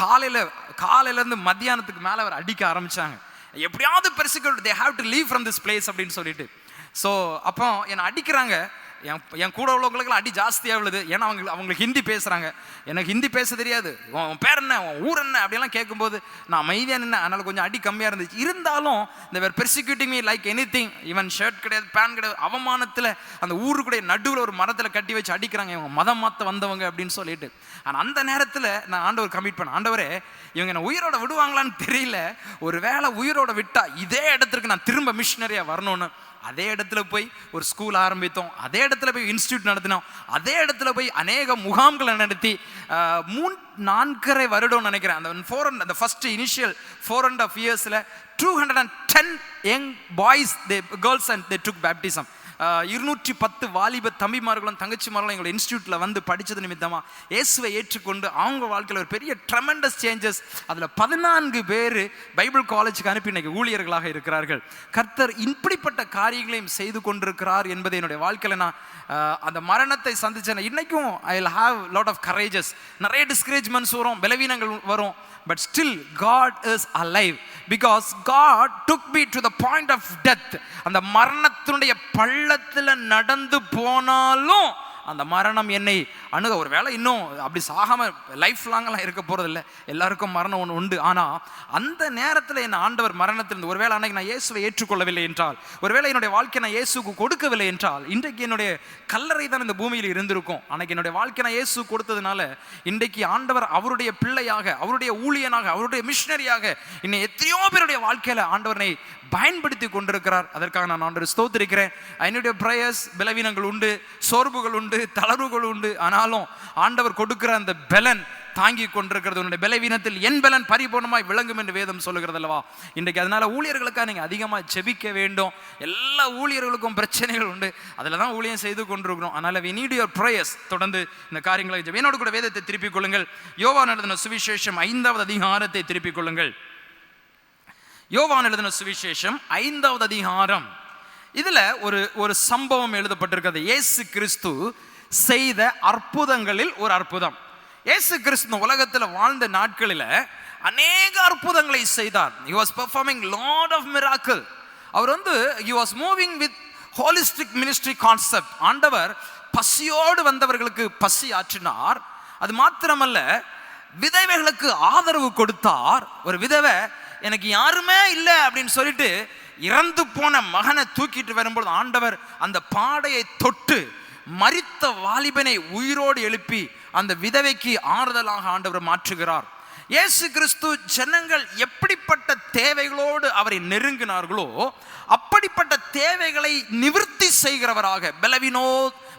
காலையிலேருந்து மத்தியானத்துக்கு மேலே அவர் அடிக்க ஆரம்பித்தாங்க. எப்படியாவது persecute, they have to leave from this place அப்படின்னு சொல்லிட்டு. ஸோ அப்போ என்னை அடிக்கிறாங்க. என் கூட உள்ளவங்களுக்குலாம் அடி ஜாஸ்தியாக உள்ளது. ஏன்னா அவங்களுக்கு ஹிந்தி பேசுகிறாங்க, எனக்கு ஹிந்தி பேச தெரியாது. உன் பேர் என்ன, உன் ஊர் என்ன அப்படியெல்லாம் கேட்கும்போது நான் அமைதியாக நின்று, அதனால் கொஞ்சம் அடி கம்மியாக இருந்துச்சு. இருந்தாலும் இந்த were persecuting me like anything. Even shirt கிடையாது, பேண்ட் கிடையாது, அவமானத்தில் அந்த ஊருக்குடைய நடுவில் ஒரு மரத்தில் கட்டி வச்சு அடிக்கிறாங்க, இவங்க மதம் மாற்ற வந்தவங்க அப்படின்னு சொல்லிட்டு. ஆனால் அந்த நேரத்தில் நான் ஆண்டவர் கமிட் பண்ணேன், ஆண்டவரே இவங்க என்ன உயிரோட விடுவாங்களான்னு தெரியல, ஒரு வேளை உயிரோட விட்டா இதே இடத்துக்கு நான் திரும்ப மிஷினரியாக வரணும்னு அதே இடத்துல போய் ஒரு ஸ்கூல் ஆரம்பித்தோம், அதே இடத்துல போய் இன்ஸ்டியூட் நடத்தினோம், அதே இடத்துல போய் அநேக முகாம்களை நடத்தி 3-4 வருடம் நினைக்கிறேன். அந்த first initial 4.5 years 210 young boys, girls and they took baptism. 210 வாலிப தம்பிமார்களும் தங்கச்சிமார்களும் எங்களோட இன்ஸ்டியூட்டில் வந்து படித்தது நிமித்தமாக இயேசுவை ஏற்றுக்கொண்டு அவங்க வாழ்க்கையில் ஒரு பெரிய ட்ரெமெண்டஸ் சேஞ்சஸ். அதில் 14 பேர் பைபிள் காலேஜுக்கு அனுப்பி இன்னைக்கு ஊழியர்களாக இருக்கிறார்கள். கர்த்தர் இப்படிப்பட்ட காரியங்களையும் செய்து கொண்டிருக்கிறார் என்பதை என்னுடைய வாழ்க்கையில் நான் அந்த மரணத்தை சந்திச்சேன். இன்றைக்கும் I will have lot of courages. நிறைய டிஸ்கரேஜ்மெண்ட்ஸ் வரும், பலவீனங்கள் வரும், but still God is alive because God took me to the point of death. அந்த மரணத்தினுடைய பள்ளத்தில் நடந்து போனாலும் அந்த மரணம் என்னை அணுக, ஒரு வேளை இன்னும் அப்படி சாகாம லைஃப் லாங்கெல்லாம் இருக்க போறது இல்லை, எல்லாருக்கும் மரணம் ஒன்று உண்டு. ஆனால் அந்த நேரத்தில் என் ஆண்டவர் மரணத்திலிருந்து, ஒருவேளை அன்னைக்கு நான் இயேசுவை ஏற்றுக்கொள்ளவில்லை என்றால், ஒருவேளை என்னுடைய வாழ்க்கை நான் இயேசுக்கு கொடுக்கவில்லை என்றால், இன்றைக்கு என்னுடைய கல்லறை தான் இந்த பூமியில் இருந்திருக்கும். அன்னைக்கு என்னுடைய வாழ்க்கை நான் இயேசு கொடுத்ததுனால இன்றைக்கு ஆண்டவர் அவருடைய பிள்ளையாக, அவருடைய ஊழியனாக, அவருடைய மிஷனரியாக இன்னும் எத்தனையோ பேருடைய வாழ்க்கையில ஆண்டவரை பயன்படுத்தி கொண்டிருக்கிறார். அதற்காக நான் ஆண்டவரை ஸ்தோத்திரிக்கிறேன். என்னுடைய பிரேயர்ஸ், பலவீனங்கள் உண்டு, சோர்வுகள் உண்டு, தளர்வுகள் உண்டு. ஆனாலும் ஆண்டவர் கொடுக்கிற அந்த பலன் தாங்கி கொண்டிருக்கிறது. உன்னுடைய பலவீனத்தில் என் பலன் பரிபூர்ணமாய் விளங்கும் என்று வேதம் சொல்லுகிறது அல்லவா? இன்றைக்கு அதனால ஊழியர்களுக்காக நீங்கள் அதிகமாக ஜெபிக்க வேண்டும். எல்லா ஊழியர்களுக்கும் பிரச்சனைகள் உண்டு, அதில் தான் ஊழியம் செய்து கொண்டிருக்கிறோம். அதனால we need your prayers. தொடர்ந்து இந்த காரியங்களை என்னோடு கூட வேதத்தை திருப்பிக் கொள்ளுங்கள். யோவான் எழுதின சுவிசேஷம் 5வது அதிகாரத்தை திருப்பிக் கொள்ளுங்கள். யோவான் எழுதின சுவிசேஷம் 5வது அதிகாரம். இதுல ஒரு சம்பவம் எழுதப்பட்டிருக்கிறது. இயேசு கிறிஸ்து செய்த அற்புதங்களில் ஒரு அற்புதம். இயேசு கிறிஸ்து உலகத்தில் வாழ்ந்த நாட்களில் அநேக அற்புதங்களை செய்தார். he was performing lot of miracle. Our he was moving with holistic ministry concept. ஆண்டவர் பசியோடு வந்தவர்களுக்கு பசி ஆற்றினார். அது மாத்திரமல்ல, விதவைகளுக்கு ஆதரவு கொடுத்தார். ஒரு விதவை எனக்கு யாருமே இல்லை அப்படின்னு சொல்லிட்டு இறந்து போன மகனை தூக்கிட்டு வரும்போது ஆண்டவர் அந்த பாடையை தொட்டு மரித்த வாலிபனை உயிரோடு எழுப்பி அந்த விதவைக்கு ஆறுதலாக ஆண்டவர் மாற்றுகிறார். இயேசு கிறிஸ்து ஜனங்கள் எப்படிப்பட்ட தேவைகளோடு அவரை நெருங்கினார்களோ அப்படிப்பட்ட தேவைகளை நிவர்த்தி செய்கிறவராக,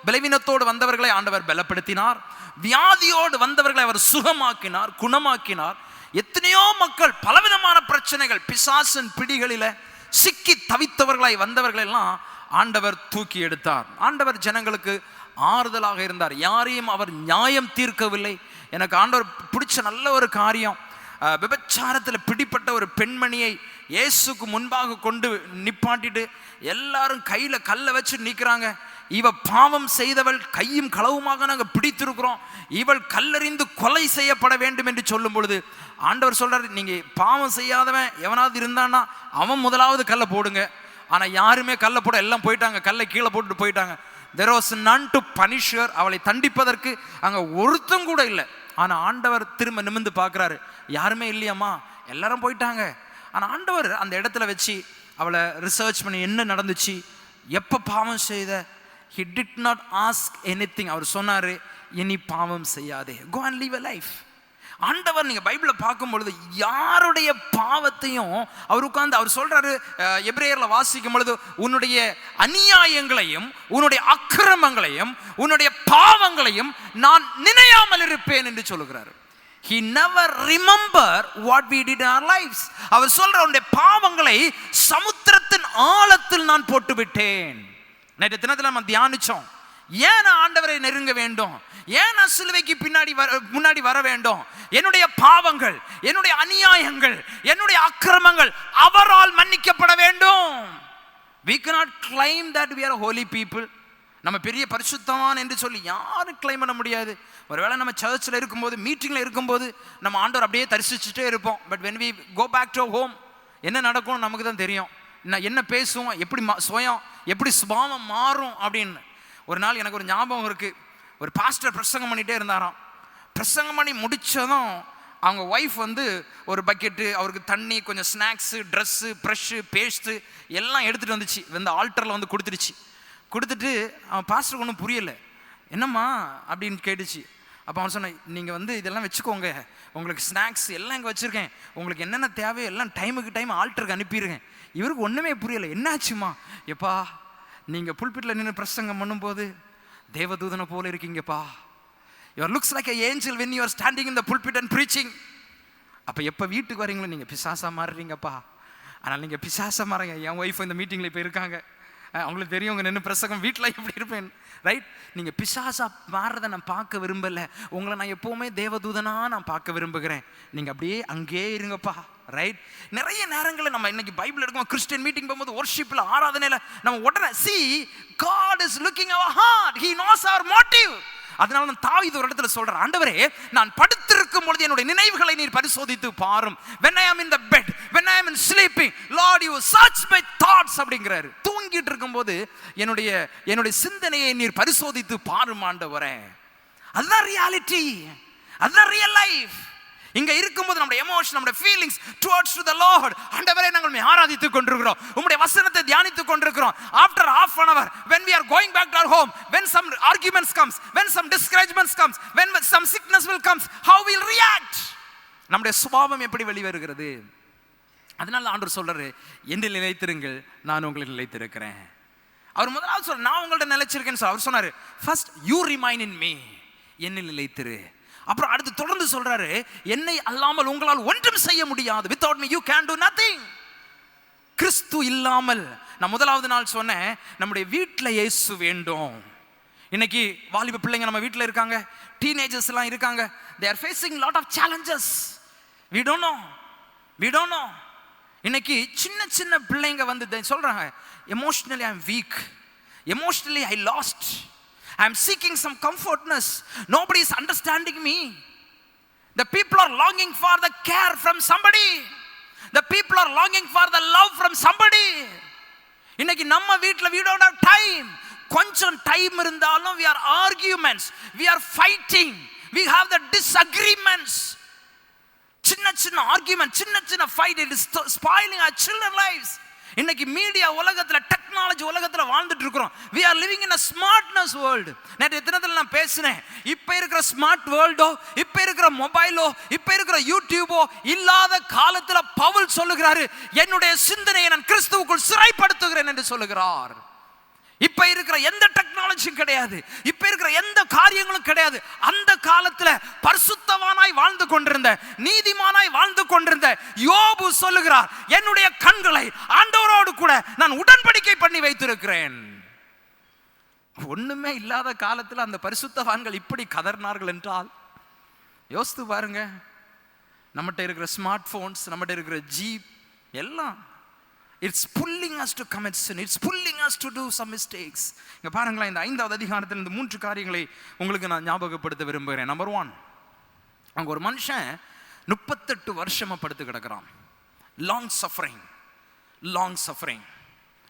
பலவீனத்தோடு வந்தவர்களை ஆண்டவர் பலப்படுத்தினார். வியாதியோடு வந்தவர்களை அவர் சுகமாக்கினார், குணமாக்கினார். எத்தனையோ மக்கள் பலவிதமான பிரச்சனைகள், பிசாசின் பிடிகளில சிக்கி தவித்தவர்களாய் வந்தவர்களெல்லாம் ஆண்டவர் தூக்கி எடுத்தார். ஆண்டவர் ஜனங்களுக்கு ஆறுதலாக இருந்தார். யாரையும் அவர் நியாயம் தீர்க்கவில்லை. எனக்கு ஆண்டவர் பிடிச்ச நல்ல ஒரு காரியம், விபச்சாரத்தில் பிடிப்பட்ட ஒரு பெண்மணியை இயேசுக்கு முன்பாக கொண்டு நிப்பாட்டிட்டு எல்லாரும் கையில கல்லை வச்சு நிற்கிறாங்க. இவ பாவம் செய்தவள், கையும் களவுமாக நாங்கள் பிடித்திருக்கிறோம், இவள் கல்லறிந்து கொலை செய்யப்பட வேண்டும் என்று சொல்லும் பொழுது ஆண்டவர் சொல்றாரு, நீங்க பாவம் செய்யாதவன் எவனாவது இருந்தான்னா அவன் முதலாவது கல்லை போடுங்க. ஆனா யாருமே கல்லை போட, எல்லாம் போயிட்டாங்க, கல்லை கீழே போட்டு போயிட்டாங்க. there was none to punish her. அவளை தண்டிப்பதற்கு அங்க ஒருத்தம் கூட இல்லை. ஆனா ஆண்டவர் திரும்ப நிமிர்ந்து பார்க்கிறாரு, யாருமே இல்லையாம்மா, எல்லாரும் போயிட்டாங்க. ஆனா ஆண்டவர் அந்த இடத்துல வச்சு அவளை ரிசர்ச் பண்ணி என்ன நடந்துச்சு, எப்ப பாவம் செய்த, he did not ask anything. அவர் சொன்னாரு, இனி பாவம் செய்யாதே, go and live a life. ஆண்டவர் நீங்க பைபிளை பார்க்கும் பொழுது யாருடைய பாவத்தையும் அவர் உட்கார்ந்து அவர் சொல்றாரு. எபிரேயர்ல வாசிக்கும் பொழுது உன்னுடைய அநியாயங்களையும் உன்னுடைய அக்கிரமங்களையும் உன்னுடைய பாவங்களையும் நான் நினையாமல் இருப்பேன் என்று சொல்லுகிறார். He never remember what we did in our lives. அவர் சொல்ற உன்னுடைய பாவங்களை சமுத்திரத்தின் ஆழத்தில் நான் போட்டு விட்டேன். நேற்று தினத்தில் நம்ம தியானிச்சோம், ஏன் ஆண்டவரை நெருங்க வேண்டும், ஏன் சிலுவைக்கு முன்னாடி வர வேண்டும், என்னுடைய பாவங்கள், என்னுடைய அநியாயங்கள், என்னுடைய அக்கிரமங்கள் அவரால் மன்னிக்கப்பட வேண்டும். we cannot claim that we are holy people. நம்ம பெரிய பரிசுத்தவான் என்று சொல்லி யாரும் கிளைம் பண்ண முடியாது. ஒருவேளை நம்ம சர்ச்சில் இருக்கும்போது, மீட்டிங்கில் இருக்கும்போது நம்ம ஆண்டவர் அப்படியே தரிசிச்சுட்டே இருப்போம். But when we go back to home என்ன நடக்கும் நமக்கு தான் தெரியும். என்ன பேசுவோம், எப்படி எப்படி சுபாவம் மாறும் அப்படின்னு. ஒரு நாள் எனக்கு ஒரு ஞாபகம் இருக்கு. ஒரு பாஸ்டர் பிரசங்கம் பண்ணிட்டே இருந்தாராம். பிரசங்கம் பண்ணி முடிச்சதும் அவங்க ஒய்ஃப் ஒரு பக்கெட்டு, அவருக்கு தண்ணி, கொஞ்சம் ஸ்நாக்ஸு, ட்ரெஸ்ஸு, ப்ரஷ்ஷு, பேஸ்ட்டு எல்லாம் எடுத்துகிட்டு வந்துச்சு. ஆல்டரில் கொடுத்துருச்சு. கொடுத்துட்டு அவன் பாஸ்டருக்கு ஒன்றும் புரியலை, என்னம்மா அப்படின்னு கேட்டுச்சு. அப்போ அவன் சொன்னேன், நீங்கள் இதெல்லாம் வச்சுக்கோங்க, உங்களுக்கு ஸ்நாக்ஸ் எல்லாம் இங்கே வச்சுருக்கேன், உங்களுக்கு என்னென்ன தேவையோ எல்லாம் டைமுக்கு டைம் ஆல்டருக்கு அனுப்பிடுங்க. இவருக்கு ஒன்றுமே புரியலை. என்னாச்சுமா? எப்பா நீங்கள் புல்பிட்டில் நின்று பிரசங்கம் பண்ணும்போது தேவதூதனை போல இருக்கீங்கப்பா. Your looks like a angel when you are standing in the pulpit and preaching. அப்போ எப்போ வீட்டுக்கு வரீங்களோ நீங்கள் பிசாசா மாறுறீங்கப்பா. ஆனால் நீங்கள் பிசாசா மாறுங்க. என் ஒய்ஃப் இந்த மீட்டிங்கில் இப்போ இருக்காங்க, அவங்களுக்கு தெரியும் உங்க நின்று பிரசங்கம் வீட்டில் எப்படி இருப்பேன், ரைட்? நீங்கள் பிசாசா மாறுறதை நான் பார்க்க விரும்பலை, உங்களை நான் எப்போவுமே தேவதூதனா நான் பார்க்க விரும்புகிறேன். நீங்கள் அப்படியே அங்கேயே இருங்கப்பா, ரைட்? நிறைய நேரங்களில் நம்ம இன்னைக்கு பைபிள் எடுக்கும், கிறிஸ்டியன் மீட்டிங் போகும்போது, ஒர்ஷிப்பில், ஆராதனையில் நம்ம உடனே God is looking our heart. He knows our motive. அதனால தான் தாவீது ஒரு இடத்துல சொல்றார், ஆண்டவரே நான் படுத்திருக்கும் பொழுது என்னுடைய நினைவுகளை நீர் பரிசோதித்து பாரும். when I am in the bed, when I am in sleeping, Lord you search my thoughts அப்படிங்கிறாரு. தூங்கிட்டு இருக்கும்போது என்னுடைய சிந்தனையை நீர் பரிசோதித்து பாரும் ஆண்டவரே. அதுதான் ரியாலிட்டி, அதுதான் ரியல் லைஃப். இங்க இருக்கும்போது நம்முடைய எமோஷன், நம்முடைய feelings towards to the Lord, ஆண்டவரே நாங்கள் ஆராதித்துக் கொண்டிருக்கிறோம், உம்முடைய வசனத்தை தியானித்துக் கொண்டிருக்கிறோம். After half an hour when we are going back to our home, when some arguments comes, when some discouragements comes, when some sickness will comes, how we'll react. நம்முடைய சுபாவம் எப்படி வெளிவருகிறது? அதனால ஆண்டவர் சொல்றாரு, என்னில் நிலைத்திருங்கள், நான் உங்களில் நிலைத்திருக்கிறேன். அவர் முதலாவது சொல்ற, நான் உங்கள்ட்ட நிலைச்சிருக்கேன்னு சொல்ல அவர் சொன்னாரு, first you remain in me, என்னில் நிலைத்திரு. அப்புறம் அடுத்து தொடர்ந்து சொல்றாரு, என்னை அல்லாமல் உங்களால் ஒன்றும் செய்ய முடியாது. without me you can do nothing. கிறிஸ்து இல்லாமல், நான் முதலாவது நாள் சொன்னேன், நம்முடைய வீட்டில் இயேசு வேண்டும். இன்னைக்கு வாலிப பிள்ளைங்க நம்ம வீட்டில் இருக்காங்க, டீனேஜர்ஸ் எல்லாம் இருக்காங்க. they are facing lot of challenges. we don't know. இன்னைக்கு சின்ன சின்ன பிள்ளைங்க வந்து சொல்றாங்க, emotionally I am weak, emotionally I lost, I am seeking some comfortness, nobody is understanding me. The people are longing for the care from somebody, the people are longing for the love from somebody. இன்னைக்கு நம்ம வீட்ல we don't have time. கொஞ்சம் டைம் இருந்தாலும் we are arguments, we are fighting, we have the disagreements. சின்ன ஆர்கியூமெண்ட், சின்ன fight, it is spoiling our children lives. இன்னைக்கு மீடியா உலகத்துல, டெக்னாலஜி உலகத்துல வாழ்ந்துட்டு இருக்கிறோம். we are living in a smartness world. நேற்று தினத்துல நான் பேசினேன், இப்ப இருக்கிற ஸ்மார்ட் வேர்ல்டோ, இப்ப இருக்கிற மொபைலோ, இப்ப இருக்கிற யூடியூபோ இல்லாத காலத்துல பவுல் சொல்லுகிறாரு, என்னுடைய சிந்தனையை நான் கிறிஸ்துவுக்குள் சிறைப்படுத்துகிறேன் என்று சொல்லுகிறார். இப்ப இருக்கிற எந்த டெக்னாலஜியும் கிடையாது, இப்ப இருக்கிற எந்த காரியங்களும் கிடையாது. அந்த காலத்துல பரிசுத்தவானாய் வாழ்ந்து கொண்டிருந்த, நீதிமானாய் வாழ்ந்து கொண்டிருந்த யோபு சொல்லுகிறார், என்னுடைய கண்களை ஆண்டவரோடு கூட நான் உடன்படிக்கை பண்ணி வைத்திருக்கிறேன். ஒண்ணுமே இல்லாத காலத்துல அந்த பரிசுத்தவான்கள் இப்படி கதறினார்கள் என்றால் யோசித்து பாருங்க. நம்மகிட்ட இருக்கிற ஸ்மார்ட் போன்ஸ், நம்மகிட்ட இருக்கிற ஜீப் எல்லாம், it's pulling us to commit sin, it's pulling us to do some mistakes. இங்க பாருங்களேன், இந்த 5வது அதிகாரத்தில் இந்த 3 காரியங்களை உங்களுக்கு நான் ஞாபகப்படுத்த விரும்புகிறேன். நம்பர் 1, அங்க ஒரு மனுஷன் 38 வருஷமா படுத்து கிடக்கிறான். லாங் சஃபரிங்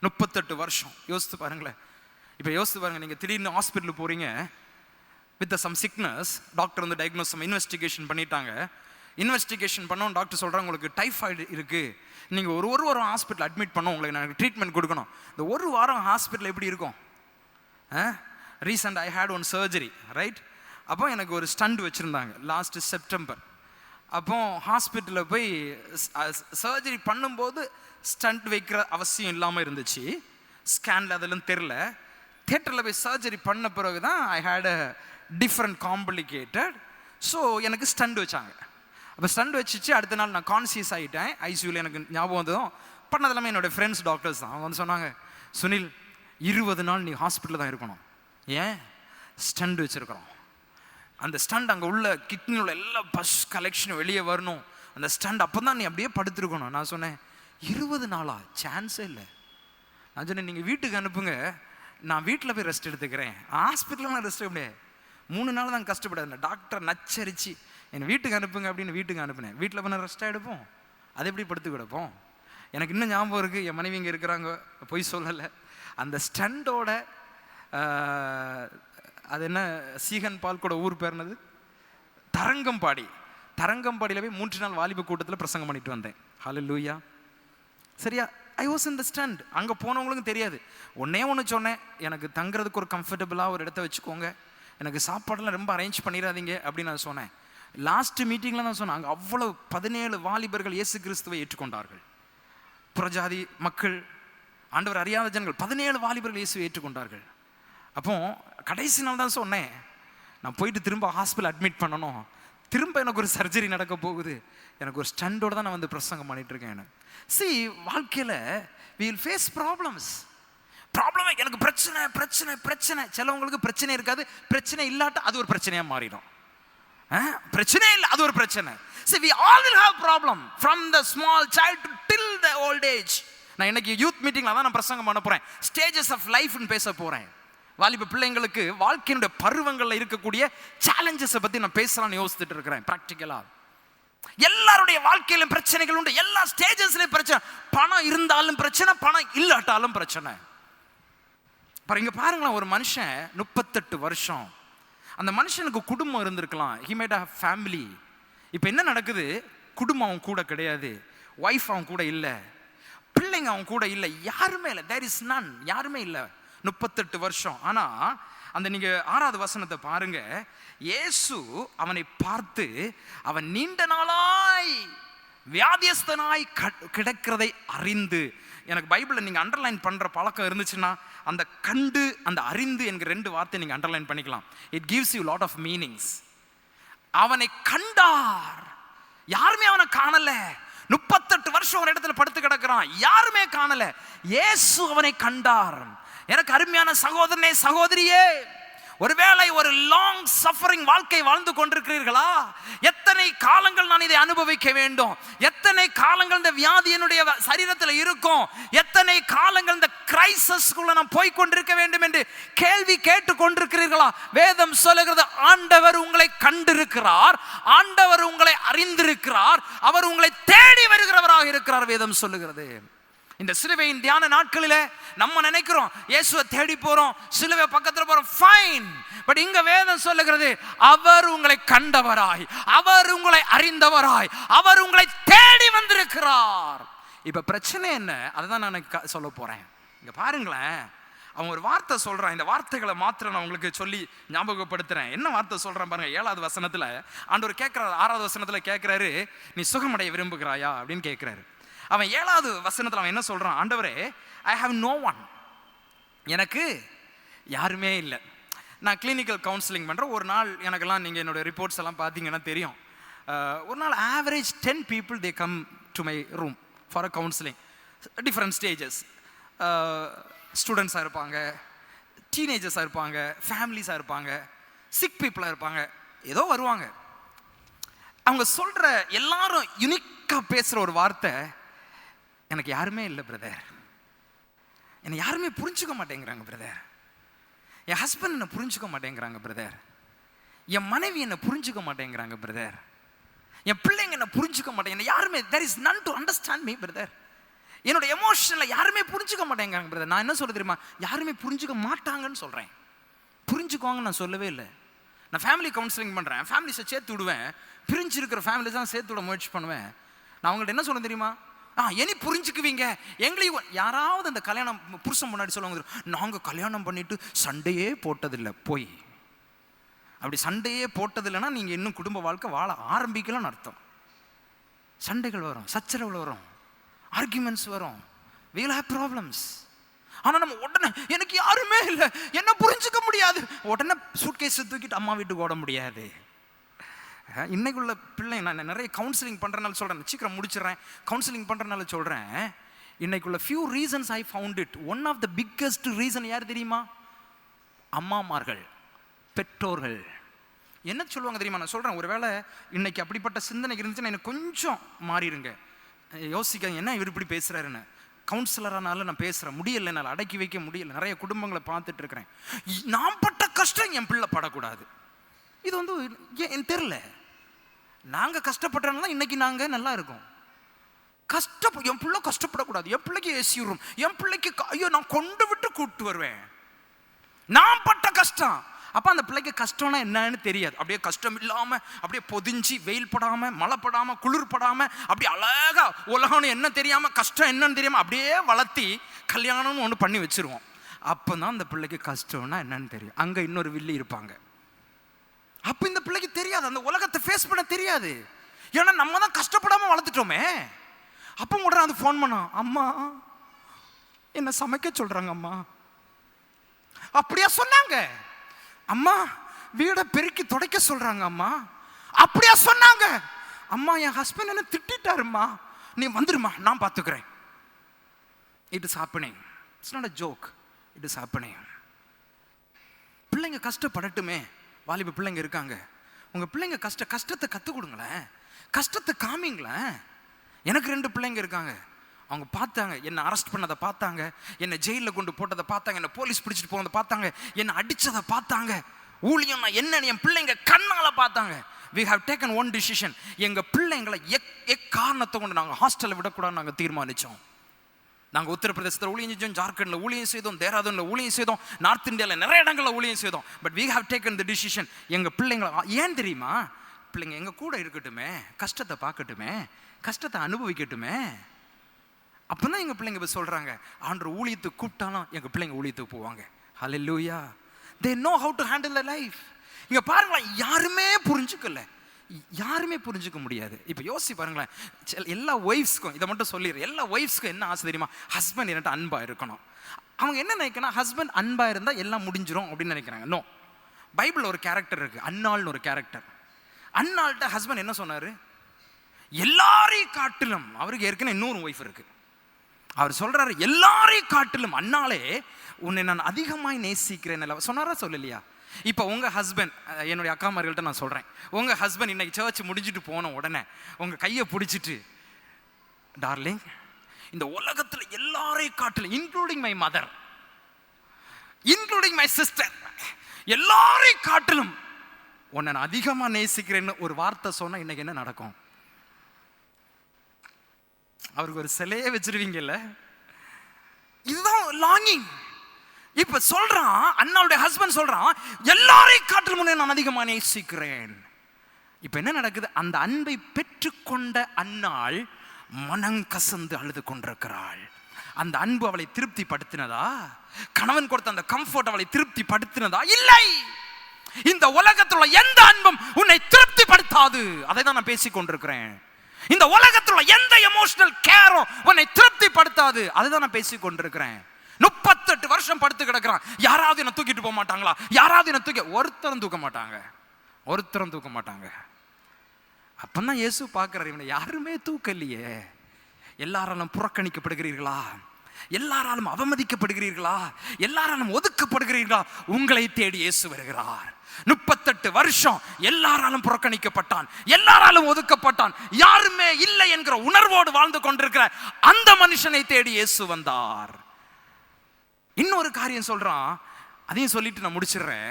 38 வருஷம். யோசித்து பாருங்களேன். இப்போ யோசித்து பாருங்க, நீங்க திடீர்னு ஹாஸ்பிட்டல் போறீங்க வித் சம் சிக்னஸ், டாக்டர் வந்து டயக்னோஸ், இன்வெஸ்டிகேஷன் பண்ணிட்டாங்க. இன்வெஸ்டிகேஷன் பண்ணோம், டாக்டர் சொல்கிறாங்க உங்களுக்கு டைஃபாய்டு இருக்குது, நீங்கள் ஒரு வாரம் ஹாஸ்பிட்டல் அட்மிட் பண்ணோம், உங்களுக்கு நாங்கள் ட்ரீட்மெண்ட் கொடுக்கணும். இந்த ஒரு வாரம் ஹாஸ்பிட்டல் எப்படி இருக்கும்? Recent I had one surgery, right? அப்போ எனக்கு ஒரு ஸ்டண்ட் வச்சுருந்தாங்க லாஸ்ட் செப்டம்பர். அப்போ ஹாஸ்பிட்டலில் போய் சர்ஜரி பண்ணும்போது ஸ்டண்ட் வைக்கிற அவசியம் இல்லாமல் இருந்துச்சு. ஸ்கேனில் அதெல்லாம் தெரில. தியேட்டரில் போய் சர்ஜரி பண்ண பிறகு தான் I had a different complicated. So எனக்கு ஸ்டண்ட் வச்சாங்க. அப்போ ஸ்டண்ட் வச்சுச்சு. அடுத்த நாள் நான் கான்சியஸ் ஆகிட்டேன். ஐசியூவில் எனக்கு ஞாபகம் வந்ததும் பண்ணது எல்லாமே என்னோடய ஃப்ரெண்ட்ஸ் டாக்டர்ஸ் தான். அவங்க வந்து சொன்னாங்க, சுனில் 20 நாள் நீ ஹாஸ்பிட்டலில் தான் இருக்கணும். ஏன்? ஸ்டண்ட் வச்சுருக்கிறோம். அந்த ஸ்டண்ட் அங்கே உள்ள கிட்னியில் உள்ள எல்லா பஸ் கலெக்ஷனும் வெளியே வரணும். அந்த ஸ்டண்ட் அப்போ தான் நீ அப்படியே படுத்துருக்கணும். நான் சொன்னேன், 20 நாளா? சான்ஸே இல்லை. நான் சொன்னேன், நீங்கள் வீட்டுக்கு அனுப்புங்க, நான் வீட்டில் போய் ரெஸ்ட் எடுத்துக்கிறேன், ஹாஸ்பிட்டலில் ரெஸ்ட் எடுக்க முடியாது. 3 நாள் தான் கஷ்டப்படாது. டாக்டர் நச்சரிச்சு என்னை வீட்டுக்கு அனுப்புங்க அப்படின்னு வீட்டுக்கு அனுப்புனேன். வீட்டில் பண்ண ரெஸ்ட்டாக எடுப்போம், அதை எப்படி படுத்து கிடப்போம்? எனக்கு இன்னும் ஞாபகம் இருக்குது, என் மனைவி இங்கே இருக்கிறாங்க, பொய் சொல்லலை. அந்த ஸ்டண்டோட அது என்ன, சீகன் பால் கூட ஊர் பேர்னது தரங்கம்பாடியில் போய் 3 நாள் வாலிப கூட்டத்தில் பிரசங்கம் பண்ணிட்டு வந்தேன். ஹல்லேலூயா. சரியா? I was in the stunt. அங்கே போனவங்களுக்கும் தெரியாது. ஒன்று சொன்னேன், எனக்கு தங்குறதுக்கு ஒரு கம்ஃபர்டபுளாக ஒரு இடத்த வச்சுக்கோங்க, எனக்கு சாப்பாடெல்லாம் ரொம்ப அரேஞ்ச் பண்ணிடாதீங்க அப்படின்னு நான் சொன்னேன். லாஸ்ட் மீட்டிங்கில் நான் சொன்னேன், அங்கே அவ்வளோ 17 வாலிபர்கள் இயேசு கிறிஸ்துவை ஏற்றுக்கொண்டார்கள். புறஜாதி மக்கள், ஆண்டவர் அறியாத ஜனங்கள், 17 வாலிபர்கள் இயேசுவை ஏற்றுக்கொண்டார்கள். அப்போ கடைசி நாள் தான் சொன்னேன், நான் போயிட்டு திரும்ப ஹாஸ்பிட்டல் அட்மிட் பண்ணணும், திரும்ப எனக்கு ஒரு சர்ஜரி நடக்க போகுது, எனக்கு ஒரு ஸ்டண்டோடு தான் நான் வந்து பிரசங்கம் பண்ணிட்டு இருக்கேன். வாழ்க்கையில் we will face problems. எனக்கு பிரச்சனை. சிலவங்களுக்கு பிரச்சனை இருக்காது, பிரச்சனை இல்லாட்ட அது ஒரு பிரச்சனையாக மாறிடும். பிரச்சனை இல்லை, அது ஒரு பிரச்சனை. See, we all will have problem from the small child to till the old age. நான் இன்னைக்கு யூத் மீட்டிங்ல தான் நான் பிரசங்கம் பண்ண போறேன். ஸ்டேஜஸ் ஆஃப் லைஃப்னு பேச போறேன். வாலிப பிள்ளைங்களுக்கு வாழ்க்கையினுடைய பருவங்களில் இருக்கக்கூடிய சேலஞ்சஸை பத்தி நான் பேசலாம்னு யோசிச்சுட்டு இருக்கிறேன். பிராக்டிக்கலா எல்லாருடைய வாழ்க்கையிலும் பிரச்சனைகள் உண்டு, எல்லா ஸ்டேஜஸ்லயும் பிரச்சனை. பணம் இருந்தாலும் பிரச்சனை, பணம் இல்லாட்டாலும் பிரச்சனை. இங்க பாருங்களேன், ஒரு மனுஷன் 38 வருஷம், அந்த மனுஷனுக்கு குடும்பம் இருந்திருக்கலாம், he might have family. இப்போ என்ன நடக்குது? குடும்பம் அவன் கூட கிடையாது, ஒய்ஃப் அவன் கூட இல்லை, பிள்ளைங்க அவன் கூட இல்லை, யாருமே இல்லை, there is none, யாருமே இல்லை. 38 வருஷம். ஆனா அந்த நீங்க 6வது வசனத்தை பாருங்க. இயேசு அவனை பார்த்து, அவன் நீண்ட நாளாய் வியாதியஸ்தனாய் கிடக்கிறதை அறிந்து. எனக்கு பைபிளில் நீங்க அண்டர்லைன் பண்ற பழக்கம் இருந்துச்சுன்னா அந்த கண்டு அந்த அறிந்து என்கிற 2 வார்த்தை நீங்க அண்டர்லைன் பண்ணிக்கலாம். It gives you lot of meanings. அவனை கண்டார், யாருமே அவனை காணல. 38 வருஷம் ஒரு இடத்துல படுத்து கிடக்கிறான், யாருமே காணல. இயேசு அவனை கண்டார். எனக்கு அருமையான சகோதரனே, சகோதரியே, ஒருவேளை ஒரு லாங் சஃபரிங் வாழ்க்கை வாழ்ந்து கொண்டிருக்கிறீர்களா? எத்தனை காலங்கள் நான் இதை அனுபவிக்க வேண்டும்? எத்தனை காலங்கள் இந்த வியாதி என்னுடைய சரீரத்தில் இருக்கும்? எத்தனை காலங்கள் இந்த கிரைசிஸ்க்குள்ள நான் போய் கொண்டிருக்க வேண்டும் என்று கேள்வி கேட்டு கொண்டிருக்கிறீர்களா? வேதம் சொல்லுகிறது, ஆண்டவர் உங்களை கண்டிருக்கிறார், ஆண்டவர் உங்களை அறிந்திருக்கிறார், அவர் உங்களை தேடி வருகிறவராக இருக்கிறார். வேதம் சொல்லுகிறது. இந்த சிலுவையின் தியான நாட்களிலே நம்ம நினைக்கிறோம் இயேசுவை தேடி போறோம், சிலுவை பக்கத்துல போறோம், ஃபைன். பட் இங்க வேதம் சொல்லுகிறது, அவர் உங்களை கண்டவராய், அவர் உங்களை அறிந்தவராய், அவர் உங்களை தேடி வந்திருக்கிறார். இப்ப பிரச்சனை என்ன? அதுதான் நான் சொல்ல போறேன். இங்க பாருங்களேன், அவன் ஒரு வார்த்தை சொல்றான். இந்த வார்த்தைகளை மாத்திரம் நான் உங்களுக்கு சொல்லி ஞாபகப்படுத்துறேன். என்ன வார்த்தை சொல்றான் பாருங்க. 7வது வசனத்துல ஆண்டவர் கேட்கிறார், 6வது வசனத்துல கேட்கிறாரு, நீ சுகமடைய விரும்புகிறாயா அப்படின்னு கேட்கிறாரு. அவன் 7வது வசனத்தில் அவன் என்ன சொல்றான்? ஆண்டவரே, ஐ ஹாவ் நோ ஒன், எனக்கு யாருமே இல்லை. நான் கிளினிக்கல் கவுன்சிலிங் பண்ணுறேன். ஒரு நாள் எனக்கெல்லாம் நீங்கள் என்னோட ரிப்போர்ட்ஸ் எல்லாம் பார்த்தீங்கன்னா தெரியும், ஒரு நாள் average 10 people they come to my room for a counseling, different stages. ஸ்டூடெண்ட்ஸாக இருப்பாங்க, டீனேஜர்ஸாக இருப்பாங்க, ஃபேமிலிஸாக இருப்பாங்க, சிக் பீப்புளாக இருப்பாங்க, ஏதோ வருவாங்க. அவங்க சொல்கிற எல்லாரும் யுனிக்காக பேசுகிற ஒரு வார்த்தை, எனக்கு யாருமே இல்லை பிரதர், என்னை யாருமே புரிஞ்சுக்க மாட்டேங்கிறாங்க பிரதர், என் ஹஸ்பண்ட் என்னை புரிஞ்சுக்க மாட்டேங்கிறாங்க பிரதர், என் மனைவி என்னை புரிஞ்சுக்க மாட்டேங்கிறாங்க பிரதர், என் பிள்ளைங்க என்னை புரிஞ்சுக்க மாட்டேங்க, யாருமே, there is none to understand me brother, என்னோட எமோஷனில் யாருமே புரிஞ்சுக்க மாட்டேங்கிறாங்க பிரதர். நான் என்ன சொல்ல தெரியுமா? யாருமே புரிஞ்சுக்க மாட்டாங்கன்னு சொல்கிறேன். புரிஞ்சுக்குவாங்கன்னு நான் சொல்லவே இல்லை. நான் ஃபேமிலி கவுன்சிலிங் பண்ணுறேன், ஃபேமிலிஸை சேர்த்து விடுவேன், பிரிஞ்சு இருக்கிற ஃபேமிலிஸ் தான் சேர்த்து விட முயற்சி பண்ணுவேன். நான் அவங்கள்ட்ட என்ன சொல்ல தெரியுமா? இனி புரிஞ்சுக்குவீங்க எங்களையும். யாராவது அந்த கல்யாணம் புருஷன் முன்னாடி சொல்லுவாங்க, நாங்கள் கல்யாணம் பண்ணிட்டு சண்டையே போட்டதில்லை, போய் அப்படி சண்டையே போட்டதில்லைன்னா நீங்கள் இன்னும் குடும்ப வாழ்க்கை வாழ ஆரம்பிக்கலாம்னு அர்த்தம். சண்டைகள் வரும், சச்சரவுகள் வரும், ஆர்கியூமெண்ட்ஸ் வரும், we will have problems. ஆனால் நம்ம உடனே எனக்கு யாருமே இல்லை, என்ன புரிஞ்சுக்க முடியாது, உடனே சூட்கேஸை தூக்கிட்டு அம்மா வீட்டுக்கு ஓட முடியாது. இன்னைக்குள்ள பிள்ளை, நான் நிறைய கவுன்சிலிங் பண்ணுறனால சொல்கிறேன், சீக்கிரம் முடிச்சிடறேன், கவுன்சிலிங் பண்ணுறனால சொல்கிறேன். இன்னைக்குள்ள few reasons I found it. One of the biggest reason யார் தெரியுமா? அம்மாமார்கள், பெற்றோர்கள். என்ன சொல்லுவாங்க தெரியுமா? நான் சொல்கிறேன், ஒருவேளை இன்னைக்கு அப்படிப்பட்ட சிந்தனை இருந்துச்சுன்னா எனக்கு கொஞ்சம் மாறிடுங்க, யோசிக்காங்க, என்ன இவர் இப்படி பேசுகிறாருன்னு. கவுன்சிலரானால நான் பேசுகிறேன், முடியலை, என்னால் அடக்கி வைக்க முடியலை. நிறைய குடும்பங்களை பார்த்துட்டு இருக்கிறேன். நான் பட்ட கஷ்டம் என் பிள்ளை படக்கூடாது. இது வந்து ஏன் தெரில, நாங்கள் கஷ்டப்படுறதுனால இன்னைக்கு நாங்கள் நல்லா இருக்கோம். என் பிள்ளை கஷ்டப்படக்கூடாது, என் பிள்ளைக்கு ஏசி ரூம், என் பிள்ளைக்கு ஐயோ நான் கொண்டு விட்டு கூப்பிட்டு வருவேன், நான் பட்ட கஷ்டம். அப்போ அந்த பிள்ளைக்கு கஷ்டம்னா என்னன்னு தெரியாது. அப்படியே கஷ்டம் இல்லாமல் அப்படியே பொதிஞ்சு, வெயில் படாமல், மழை படாமல், குளிர் படாமல், அப்படி அழகா உலகம்னு என்ன தெரியாமல், கஷ்டம் என்னன்னு தெரியாமல் அப்படியே வளர்த்தி கல்யாணம்னு ஒன்று பண்ணி வச்சிருவோம். அப்போ தான் அந்த பிள்ளைக்கு கஷ்டம்னா என்னன்னு தெரியும். அங்கே இன்னொரு வில்லி இருப்பாங்க. அப்போ இந்த பிள்ளைக்கு தெரியாது, அந்த உலகத்தை ஃபேஸ் பண்ண தெரியாது. ஏன்னா நம்ம தான் கஷ்டப்படாமல் வளர்த்துட்டோமே. அப்போ உடனே அது ஃபோன் பண்ணோம், அம்மா என்ன சமைக்க சொல்கிறாங்க அம்மா, அப்படியா சொன்னாங்க, அம்மா வீடை பெருக்கி துடைக்க சொல்கிறாங்க அம்மா, அப்படியா சொன்னாங்க, அம்மா என் ஹஸ்பண்ட் என்ன திட்டாருமா, நீ வந்துருமா நான் பார்த்துக்கிறேன். It is happening, it's not a joke, it is happening. பிள்ளைங்க கஷ்டப்படட்டுமே. வாலிப பிள்ளைங்க இருக்காங்க, உங்கள் பிள்ளைங்க கஷ்டத்தை கற்றுக் கொடுங்களேன், கஷ்டத்தை காமிங்களேன். எனக்கு 2 பிள்ளைங்க இருக்காங்க, அவங்க பார்த்தாங்க, என்னை அரெஸ்ட் பண்ணதை பார்த்தாங்க, என்னை ஜெயிலில் கொண்டு போட்டதை பார்த்தாங்க, என்னை போலீஸ் பிடிச்சிட்டு போனதை பார்த்தாங்க, என்னை அடித்ததை பார்த்தாங்க, ஊழியம் நான் என்னன்னு என் பிள்ளைங்க கண்ணால் பார்த்தாங்க. we have taken one decision, எங்கள் பிள்ளைங்களை எக்காரணத்தை கொண்டு நாங்கள் ஹாஸ்டலில் விடக்கூடாதுன்னு நாங்கள் தீர்மானித்தோம். நாங்கள் உத்தரப்பிரதேசத்தில் ஊழியம் செஞ்சோம், ஜார்க்கண்டில் ஊழியம் செய்தோம், தேராதூனில் ஊழியம் செய்தோம், நார்த் இந்தியாவில் நிறைய இடங்களில் ஊழியம் செய்தோம். But we have taken the decision, எங்கள் பிள்ளைங்களை ஏன் தெரியுமா, பிள்ளைங்க எங்கள் கூட இருக்கட்டுமே, கஷ்டத்தை பார்க்கட்டுமே, கஷ்டத்தை அனுபவிக்கட்டுமே. அப்போ தான் எங்கள் பிள்ளைங்க இப்போ சொல்கிறாங்க, ஆண்டவர் ஊழியத்துக்கு கூப்பிட்டாலும் எங்கள் பிள்ளைங்க ஊழியத்துக்கு போவாங்க. ஹல்லேலூயா. they know how to handle their life. இங்கே பாருங்களேன், யாருமே புரிஞ்சுக்க முடியாது. இப்போ யோசிச்சு பாருங்களேன், எல்லா ஒய்ஃப்ஸ்க்கும் இதை மட்டும் சொல்லிடுறேன், எல்லா ஒய்ஃப்ஸ்க்கும் என்ன ஆசை தெரியுமா, ஹஸ்பண்ட் என்கிட்ட அன்பா இருக்கணும். அவங்க என்ன நினைக்கணும், ஹஸ்பண்ட் அன்பா இருந்தால் எல்லாம் முடிஞ்சிடும் அப்படின்னு நினைக்கிறாங்க. நோ, பைபிள் ஒரு கேரக்டர் இருக்கு, அன்னாள்னு ஒரு கேரக்டர். அன்னாள்கிட்ட ஹஸ்பண்ட் என்ன சொன்னாரு, எல்லாரையும் காட்டிலும், அவருக்கு ஏற்கனவே இன்னொரு ஒய்ஃப் இருக்கு, அவர் சொல்றாரு எல்லாரையும் காட்டிலும் அன்னாலே உன்னை நான் அதிகமாய் நேசிக்கிறேன் சொன்னாரா சொல்லலையா? இப்போ உங்கள் ஹஸ்பண்ட், என்னுடைய அக்காமார்கள்ட்ட நான் சொல்கிறேன், உங்கள் ஹஸ்பண்ட் இன்னைக்கு சர்ச் முடிஞ்சுட்டு போன உடனே உங்கள் கையை பிடிச்சிட்டு, டார்லிங், இந்த உலகத்தில் எல்லாரையும் காட்டிலும், including my mother, including my sister, எல்லாரையும் காட்டிலும் உன்னை நான் அதிகமாக நேசிக்கிறேன்னு ஒரு வார்த்தை சொன்னால் இன்னைக்கு என்ன நடக்கும்? அவருக்கு ஒரு சிலையே வச்சிருவீங்கல்ல. இதுதான் லாங்கிங். இப்ப சொல்றான், அண்ணாவுடைய ஹஸ்பண்ட் சொல்றான், எல்லாரையும் காட்டிலும் முன்னே நான் அதிகமாக நேசிக்கிறேன். இப்ப என்ன நடக்குது, அந்த அன்பை பெற்றுக்கொண்ட அன்னாள் மனம் கசந்து அழுது கொண்டிருக்கிறாள். அந்த அன்பு அவளை திருப்தி படுத்தினதா? கணவன் கொடுத்த அந்த கம்ஃபர்ட் அவளை திருப்தி படுத்தினதா? இல்லை. இந்த உலகத்துல எந்த அன்பும் உன்னை திருப்தி படுத்தாது. அதை தான் நான் பேசிக் கொண்டிருக்கிறேன். இந்த உலகத்துல எந்த எமோஷனல் கேரும் உன்னை திருப்தி படுத்தாது. அதை தான் நான் பேசிக் கொண்டிருக்கிறேன். 38 வருஷம் படுத்து கிடக்கிறான், யாராவது என்ன தூக்கிட்டு போக மாட்டாங்களா? யாராவது என்ன ஒருத்தரும் தூக்க மாட்டாங்க. அப்பதான் இயேசு பார்க்கிறார், இவனை யாருமே தூக்கலையே. எல்லாராலும் புறக்கணிக்கப்படுகிறீர்களா? எல்லாராலும் அவமதிக்கப்படுகிறீர்களா? எல்லாராலும் ஒதுக்கப்படுகிறீர்களா? உங்களை தேடி இயேசு வருகிறார். 38 வருஷம் எல்லாராலும் புறக்கணிக்கப்பட்டான், எல்லாராலும் ஒதுக்கப்பட்டான், யாருமே இல்லை என்கிற உணர்வோடு வாழ்ந்து கொண்டிருக்கிற அந்த மனுஷனை தேடி இயேசு வந்தார். இன்னொரு காரியம் சொல்றான், அதையும் சொல்லிட்டு நான் முடிச்சிடுறேன்.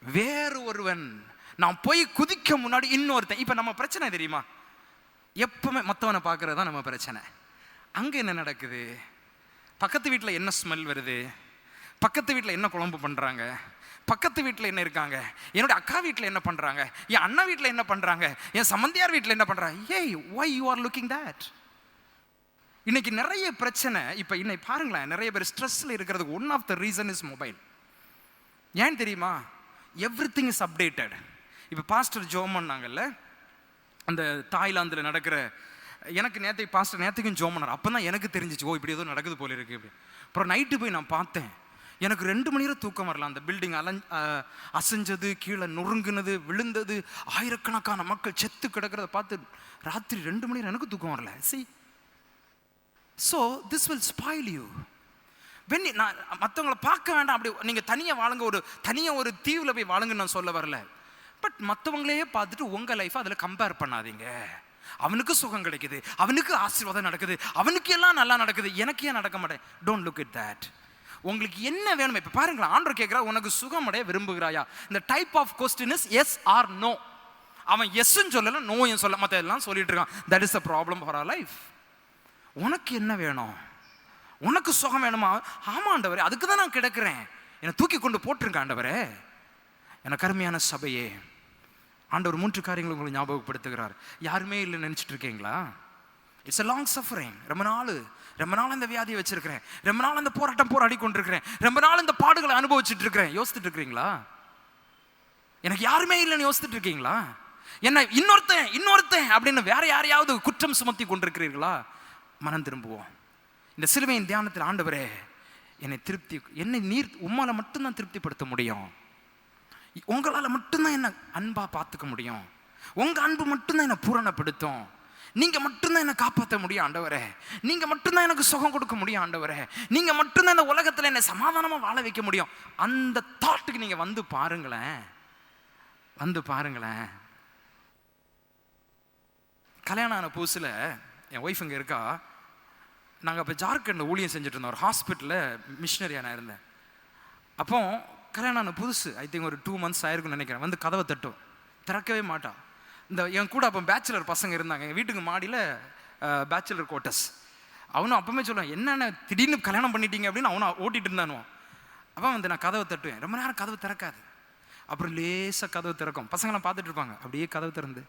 வேறு ஒருவன், நான் போய் குதிக்க முன்னாடி இன்னொருத்தன். இப்ப நம்ம பிரச்சனை தெரியுமா, எப்பவுமே மற்றவனை பார்க்கறது தான் நம்ம பிரச்சனை. அங்க என்ன நடக்குது, பக்கத்து வீட்டில் என்ன ஸ்மெல் வருது, பக்கத்து வீட்டில் என்ன குழம்பு பண்றாங்க, பக்கத்து வீட்டில் என்ன இருக்காங்க, என்னோட அக்கா வீட்டில் என்ன பண்றாங்க, என் அண்ணா வீட்டில் என்ன பண்றாங்க, என் சம்பந்தியார் வீட்டில் என்ன பண்றாங்க. ஏய், why you are looking that? இன்னைக்கு நிறைய பிரச்சனை. இப்போ இன்னைக்கு பாருங்களேன், நிறைய பேர் ஸ்ட்ரெஸ்ல இருக்கிறதுக்கு one of the reason is mobile. ஏன் தெரியுமா, எவ்ரிதிங் இஸ் அப்டேட்டட். இப்போ பாஸ்டர் ஜோமன் நாங்கல்ல, அந்த தாய்லாந்தில் நடக்கிற, எனக்கு நேற்றுக்கும் ஜோமனார். அப்போ தான் எனக்கு தெரிஞ்சிச்சு, ஓ இப்படி ஏதோ நடக்குது போல இருக்கு இப்படி. அப்புறம் நைட்டு போய் நான் பார்த்தேன், எனக்கு 2 மணி நேரம் தூக்கம் வரல. அந்த பில்டிங் அசைஞ்சது, கீழே நொறுங்குனது, விழுந்தது, ஆயிரக்கணக்கான மக்கள் செத்து கிடக்கிறத பார்த்து ராத்திரி 2 மணி நேரம் எனக்கு தூக்கம் வரல. See, so this will spoil you. when நான் மற்றவங்களை பார்க்க வேண்டாம், அப்படி நீங்கள் தனியாக வாழுங்க, தனியாக ஒரு தீவில் போய் வாழுங்கன்னு நான் சொல்ல வரல. பட் மற்றவங்களையே பார்த்துட்டு உங்கள் லைஃப்பை அதில் கம்பேர் பண்ணாதீங்க. அவனுக்கு சுகம் கிடைக்குது, அவனுக்கு ஆசீர்வாதம் நடக்குது, அவனுக்கு எல்லாம் நல்லா நடக்குது, எனக்கு ஏன் நடக்க மாட்டேன்? Don't look it that. உங்களுக்கு என்ன வேணும்? இப்போ பாருங்களேன், ஆண்டவர் கேட்குறா, உனக்கு சுகம் அடைய விரும்புகிறாயா? இந்த type of question is yes or no. அவன் எஸ்ன்னு சொல்லலை, நோயும் சொல்ல, மற்ற எல்லாம் சொல்லிட்டு இருக்கான். That is a problem for our life. உனக்கு என்ன வேணும்? உனக்கு சுகம் வேணுமா? ஆமா ஆண்டவரே, அதுக்கு தான் நான் கிடக்கிறேன், என்னை தூக்கி கொண்டு போட்டிருக்கேன் ஆண்டவரே. எனக்கு அருமையான சபையே, ஆண்டவர் 3 காரியங்களை உங்களுக்கு ஞாபகப்படுத்துகிறார். யாருமே இல்லை நினைச்சிட்டு இருக்கீங்களா? It's a long suffering. ரொம்ப நாள் இந்த வியாதியை வச்சிருக்கிறேன், ரொம்ப நாள் இந்த போராட்டம் போராடி கொண்டிருக்கிறேன், ரொம்ப நாள் இந்த பாடுகளை அனுபவிச்சுட்டு இருக்கிறேன். யோசிச்சுட்டு இருக்கிறீங்களா? எனக்கு யாருமே இல்லைன்னு யோசிச்சுட்டு இருக்கீங்களா? என்ன இன்னொருத்தன் அப்படின்னு வேற யாரையாவது குற்றம் சுமத்தி கொண்டிருக்கிறீர்களா? மனம் திரும்புவோம். இந்த சிலுவையின் தியானத்தில், ஆண்டவரே என்னை நீர் உம்மால மட்டும்தான் திருப்திப்படுத்த முடியும், உங்களால் மட்டும்தான் என்ன அன்பா பார்த்துக்க முடியும், உங்க அன்பு மட்டும்தான் என்ன பூரணப்படுத்தும், நீங்க மட்டும்தான் என்ன காப்பாற்ற முடியும் ஆண்டவரே, நீங்க மட்டும்தான் எனக்கு சுகம் கொடுக்க முடியும் ஆண்டவரே, நீங்க மட்டும்தான் இந்த உலகத்துல என்ன சமாதானமா வாழ வைக்க முடியும். அந்த தாட்டுக்கு நீங்க வந்து பாருங்களேன். கல்யாணம் ஆன புதுசுல என் ஒய்ஃப் இங்கே இருக்கா, நாங்கள் இப்போ ஜார்க்கண்டில் ஊழியம் செஞ்சுட்டு இருந்தோம், ஒரு ஹாஸ்பிட்டலில் மிஷினரியாக நான் இருந்தேன். அப்போ கல்யாணம் ஆன புதுசு, ஐ திங்க் ஒரு 2 months ஆயிருக்குன்னு நினைக்கிறேன். வந்து கதவை தட்டும், திறக்கவே மாட்டான். இந்த என் கூட அப்போ பேச்சுலர் பசங்க இருந்தாங்க, எங்கள் வீட்டுக்கு மாடியில் பேச்சுலர் குவார்ட்டர்ஸ். அவனும் அப்பவுமே சொல்லுவான், என்னென்ன திடீர்னு கல்யாணம் பண்ணிட்டீங்க அப்படின்னு அவனும் ஓட்டிகிட்டு இருந்தானுவான். அப்போ வந்து நான் கதவை தட்டுவேன், ரொம்ப நேரம் கதவு திறக்காது. அப்புறம் லேசாக கதவு திறக்கும், பசங்களாம் பார்த்துட்டு இருப்பாங்க. அப்படியே கதவு திறந்து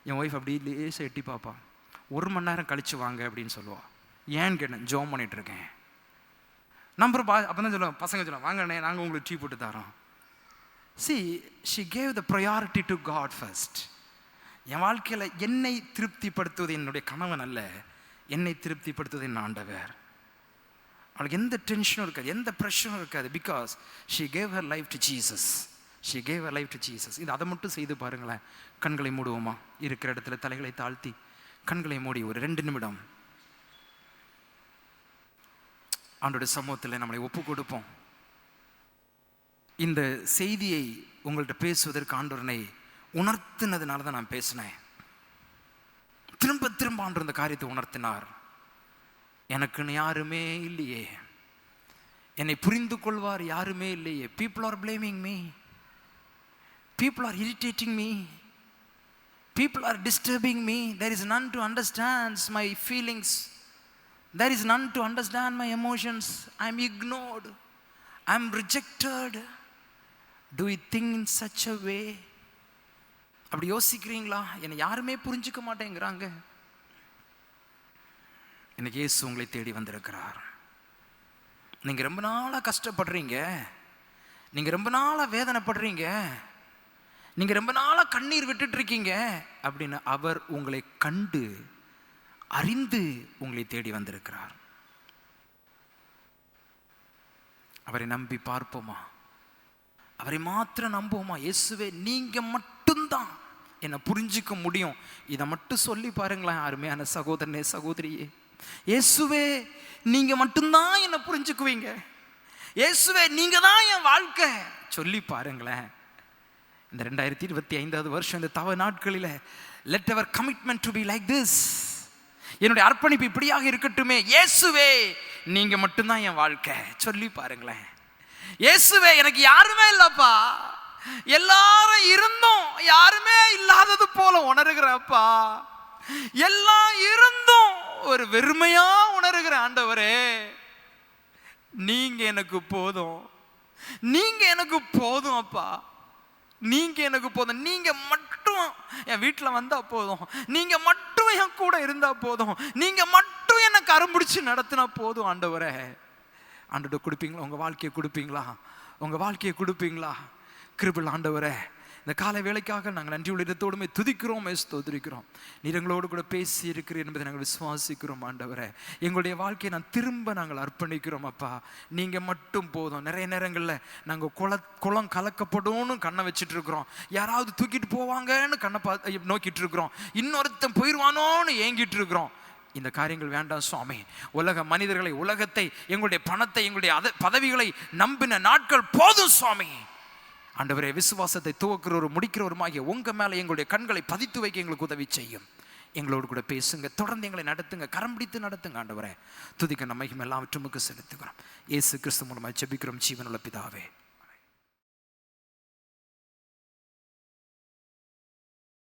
என் ஒய்ஃப் அப்படியே லேசாக எட்டி பார்ப்பா. 1 மணி நேரம் கழிச்சு வாங்க அப்படின்னு சொல்லுவாள். ஏன்னு கேட்டேன், ஜோம் பண்ணிட்டு இருக்கேன். நம்பர் அப்போ தான் சொல்லுவேன், பசங்க சொல்லுவாங்க, வாங்கண்ணே நாங்கள் உங்களுக்கு டீ போட்டு தரோம். See, she gave the priority to God first. என் வாழ்க்கையில் என்னை திருப்திப்படுத்துவது என்னுடைய கணவன் அல்ல, என்னை திருப்திப்படுத்துவது என் ஆண்டவர். அவளுக்கு எந்த டென்ஷனும் இருக்காது, எந்த ப்ரெஷரும் இருக்காது. Because she gave her life to Jesus. She gave her life to Jesus. இது அதை மட்டும் செய்து பாருங்களேன். கண்களை மூடுவோமா? இருக்கிற இடத்துல தலைகளை தாழ்த்தி கண்களை மூடி ஒரு 2 நிமிடம் ஆண்டோட சமூகத்தில் நம்மளை ஒப்பு கொடுப்போம். இந்த செய்தியை உங்கள்கிட்ட பேசுவதற்கு ஆண்டவரனை உணர்த்தினதுனால தான் நான் பேசினேன். திரும்ப திரும்ப ஆண்டவர் இந்த காரியத்தை உணர்த்தினார். எனக்குன்னு யாருமே இல்லையே, என்னை புரிந்து கொள்வார் யாருமே இல்லையே. People are blaming me. People are irritating me. People are disturbing me. There is none to understand my feelings. There is none to understand my emotions. I am ignored. I am rejected. Do you think in such a way? அப்படி யோசிக்கிறீங்களா? என்னை யாருமே புரிஞ்சுக்க மாட்டேங்கிறாங்க. இன்னைக்கு இயேசு உங்களை தேடி வந்திருக்கிறார். நீங்க ரொம்ப நாளா கஷ்டப்படுறீங்க, நீங்க ரொம்ப நாளா வேதனைப்படுறீங்க, நீங்க ரொம்ப நாளா கண்ணீர் விட்டுட்டு இருக்கீங்க அப்படின்னு அவர் உங்களை கண்டு அறிந்து உங்களை தேடி வந்திருக்கிறார். அவரை நம்பி பார்ப்போமா? அவரை மாத்திரம் நம்புவோமா? இயேசுவே நீங்க மட்டும்தான் என்னை புரிஞ்சிக்க முடியும், இதை மட்டும் சொல்லி பாருங்களேன். அருமையான சகோதரனே சகோதரியே, இயேசுவே நீங்க மட்டும்தான் என்னை புரிஞ்சுக்குவீங்க, இயேசுவே நீங்க தான் என் வாழ்க்கை சொல்லி பாருங்களேன். இந்த 2025 வருஷம், இந்த தவ நாட்களில் let our commitment to be like this. என்னுடைய அர்ப்பணிப்பு இப்படியாக இருக்கட்டுமே. இயேசுவே நீங்க மட்டும்தான் என் வாழ்க்கை சொல்லி பாருங்களேன். இயேசுவே எனக்கு யாருமே இல்லப்பா, எல்லாரும் இருந்தும் யாருமே இல்லாதது போல உணர்கிறப்பா, எல்லாம் இருந்தும் ஒரு வெறுமையா உணர்கிற ஆண்டவரே, நீங்க எனக்கு போதும், நீங்க எனக்கு போதும் அப்பா, நீங்க எனக்கு போதும். நீங்க மட்டும் என் வீட்டில் வந்தா போதும், நீங்க மட்டும் என் கூட இருந்தா போதும், நீங்க மட்டும் என்னை கரம்பிடிச்சு நடத்தினா போதும் ஆண்டவரே. ஆண்டவர்கிட்ட கொடுப்பீங்களா? உங்க வாழ்க்கையை கொடுப்பீங்களா? உங்க வாழ்க்கையை கொடுப்பீங்களா? கிருபையுள்ள ஆண்டவரே, இந்த காலை வேளைக்காக நாங்கள் நன்றியுள்ள இதத்தோடுமே துதிக்கிறோம், ஸ்தோத்திரிக்கிறோம். நீர் எங்களோடு கூட பேசி இருக்கிறீர் என்பதை நாங்கள் விசுவாசிக்கிறோம் ஆண்டவரே. எங்களுடைய வாழ்க்கையை நாங்கள் அர்ப்பணிக்கிறோம் அப்பா. நீங்கள் மட்டும் போதும். நிறைய நேரங்களில் நாங்கள் குளம் கலக்கப்படும் கண்ணை வச்சுட்டு இருக்கிறோம், யாராவது தூக்கிட்டு போவாங்கன்னு கண்ணை நோக்கிட்டு இருக்கிறோம், இன்னொருத்தன் போயிடுவானோன்னு ஏங்கிட்டு இருக்கிறோம். இந்த காரியங்கள் வேண்டாம் சுவாமி. உலக மனிதர்களை, உலகத்தை, எங்களுடைய பணத்தை, எங்களுடைய பதவிகளை நம்பின நாட்கள் போதும் சுவாமி. ஆண்டவரே, விசுவாசத்தை துவக்கிறவரும் முடிக்கிறவருமாகிய உங்க மேல எங்களுடைய கண்களை பதித்து வைக்க எங்களுக்கு உதவி செய்யும். எங்களோடு கூட பேசுங்க, தொடர்ந்து எங்களை நடத்துங்க, கரம் பிடித்து நடத்துங்க ஆண்டவரே. துதிக்க நம்ம எல்லாவற்றுமுக்கு செலுத்துகிறோம். இயேசு கிறிஸ்து மூலமாக ஜெபிக்கிறோம் ஜீவனுள்ள பிதாவே.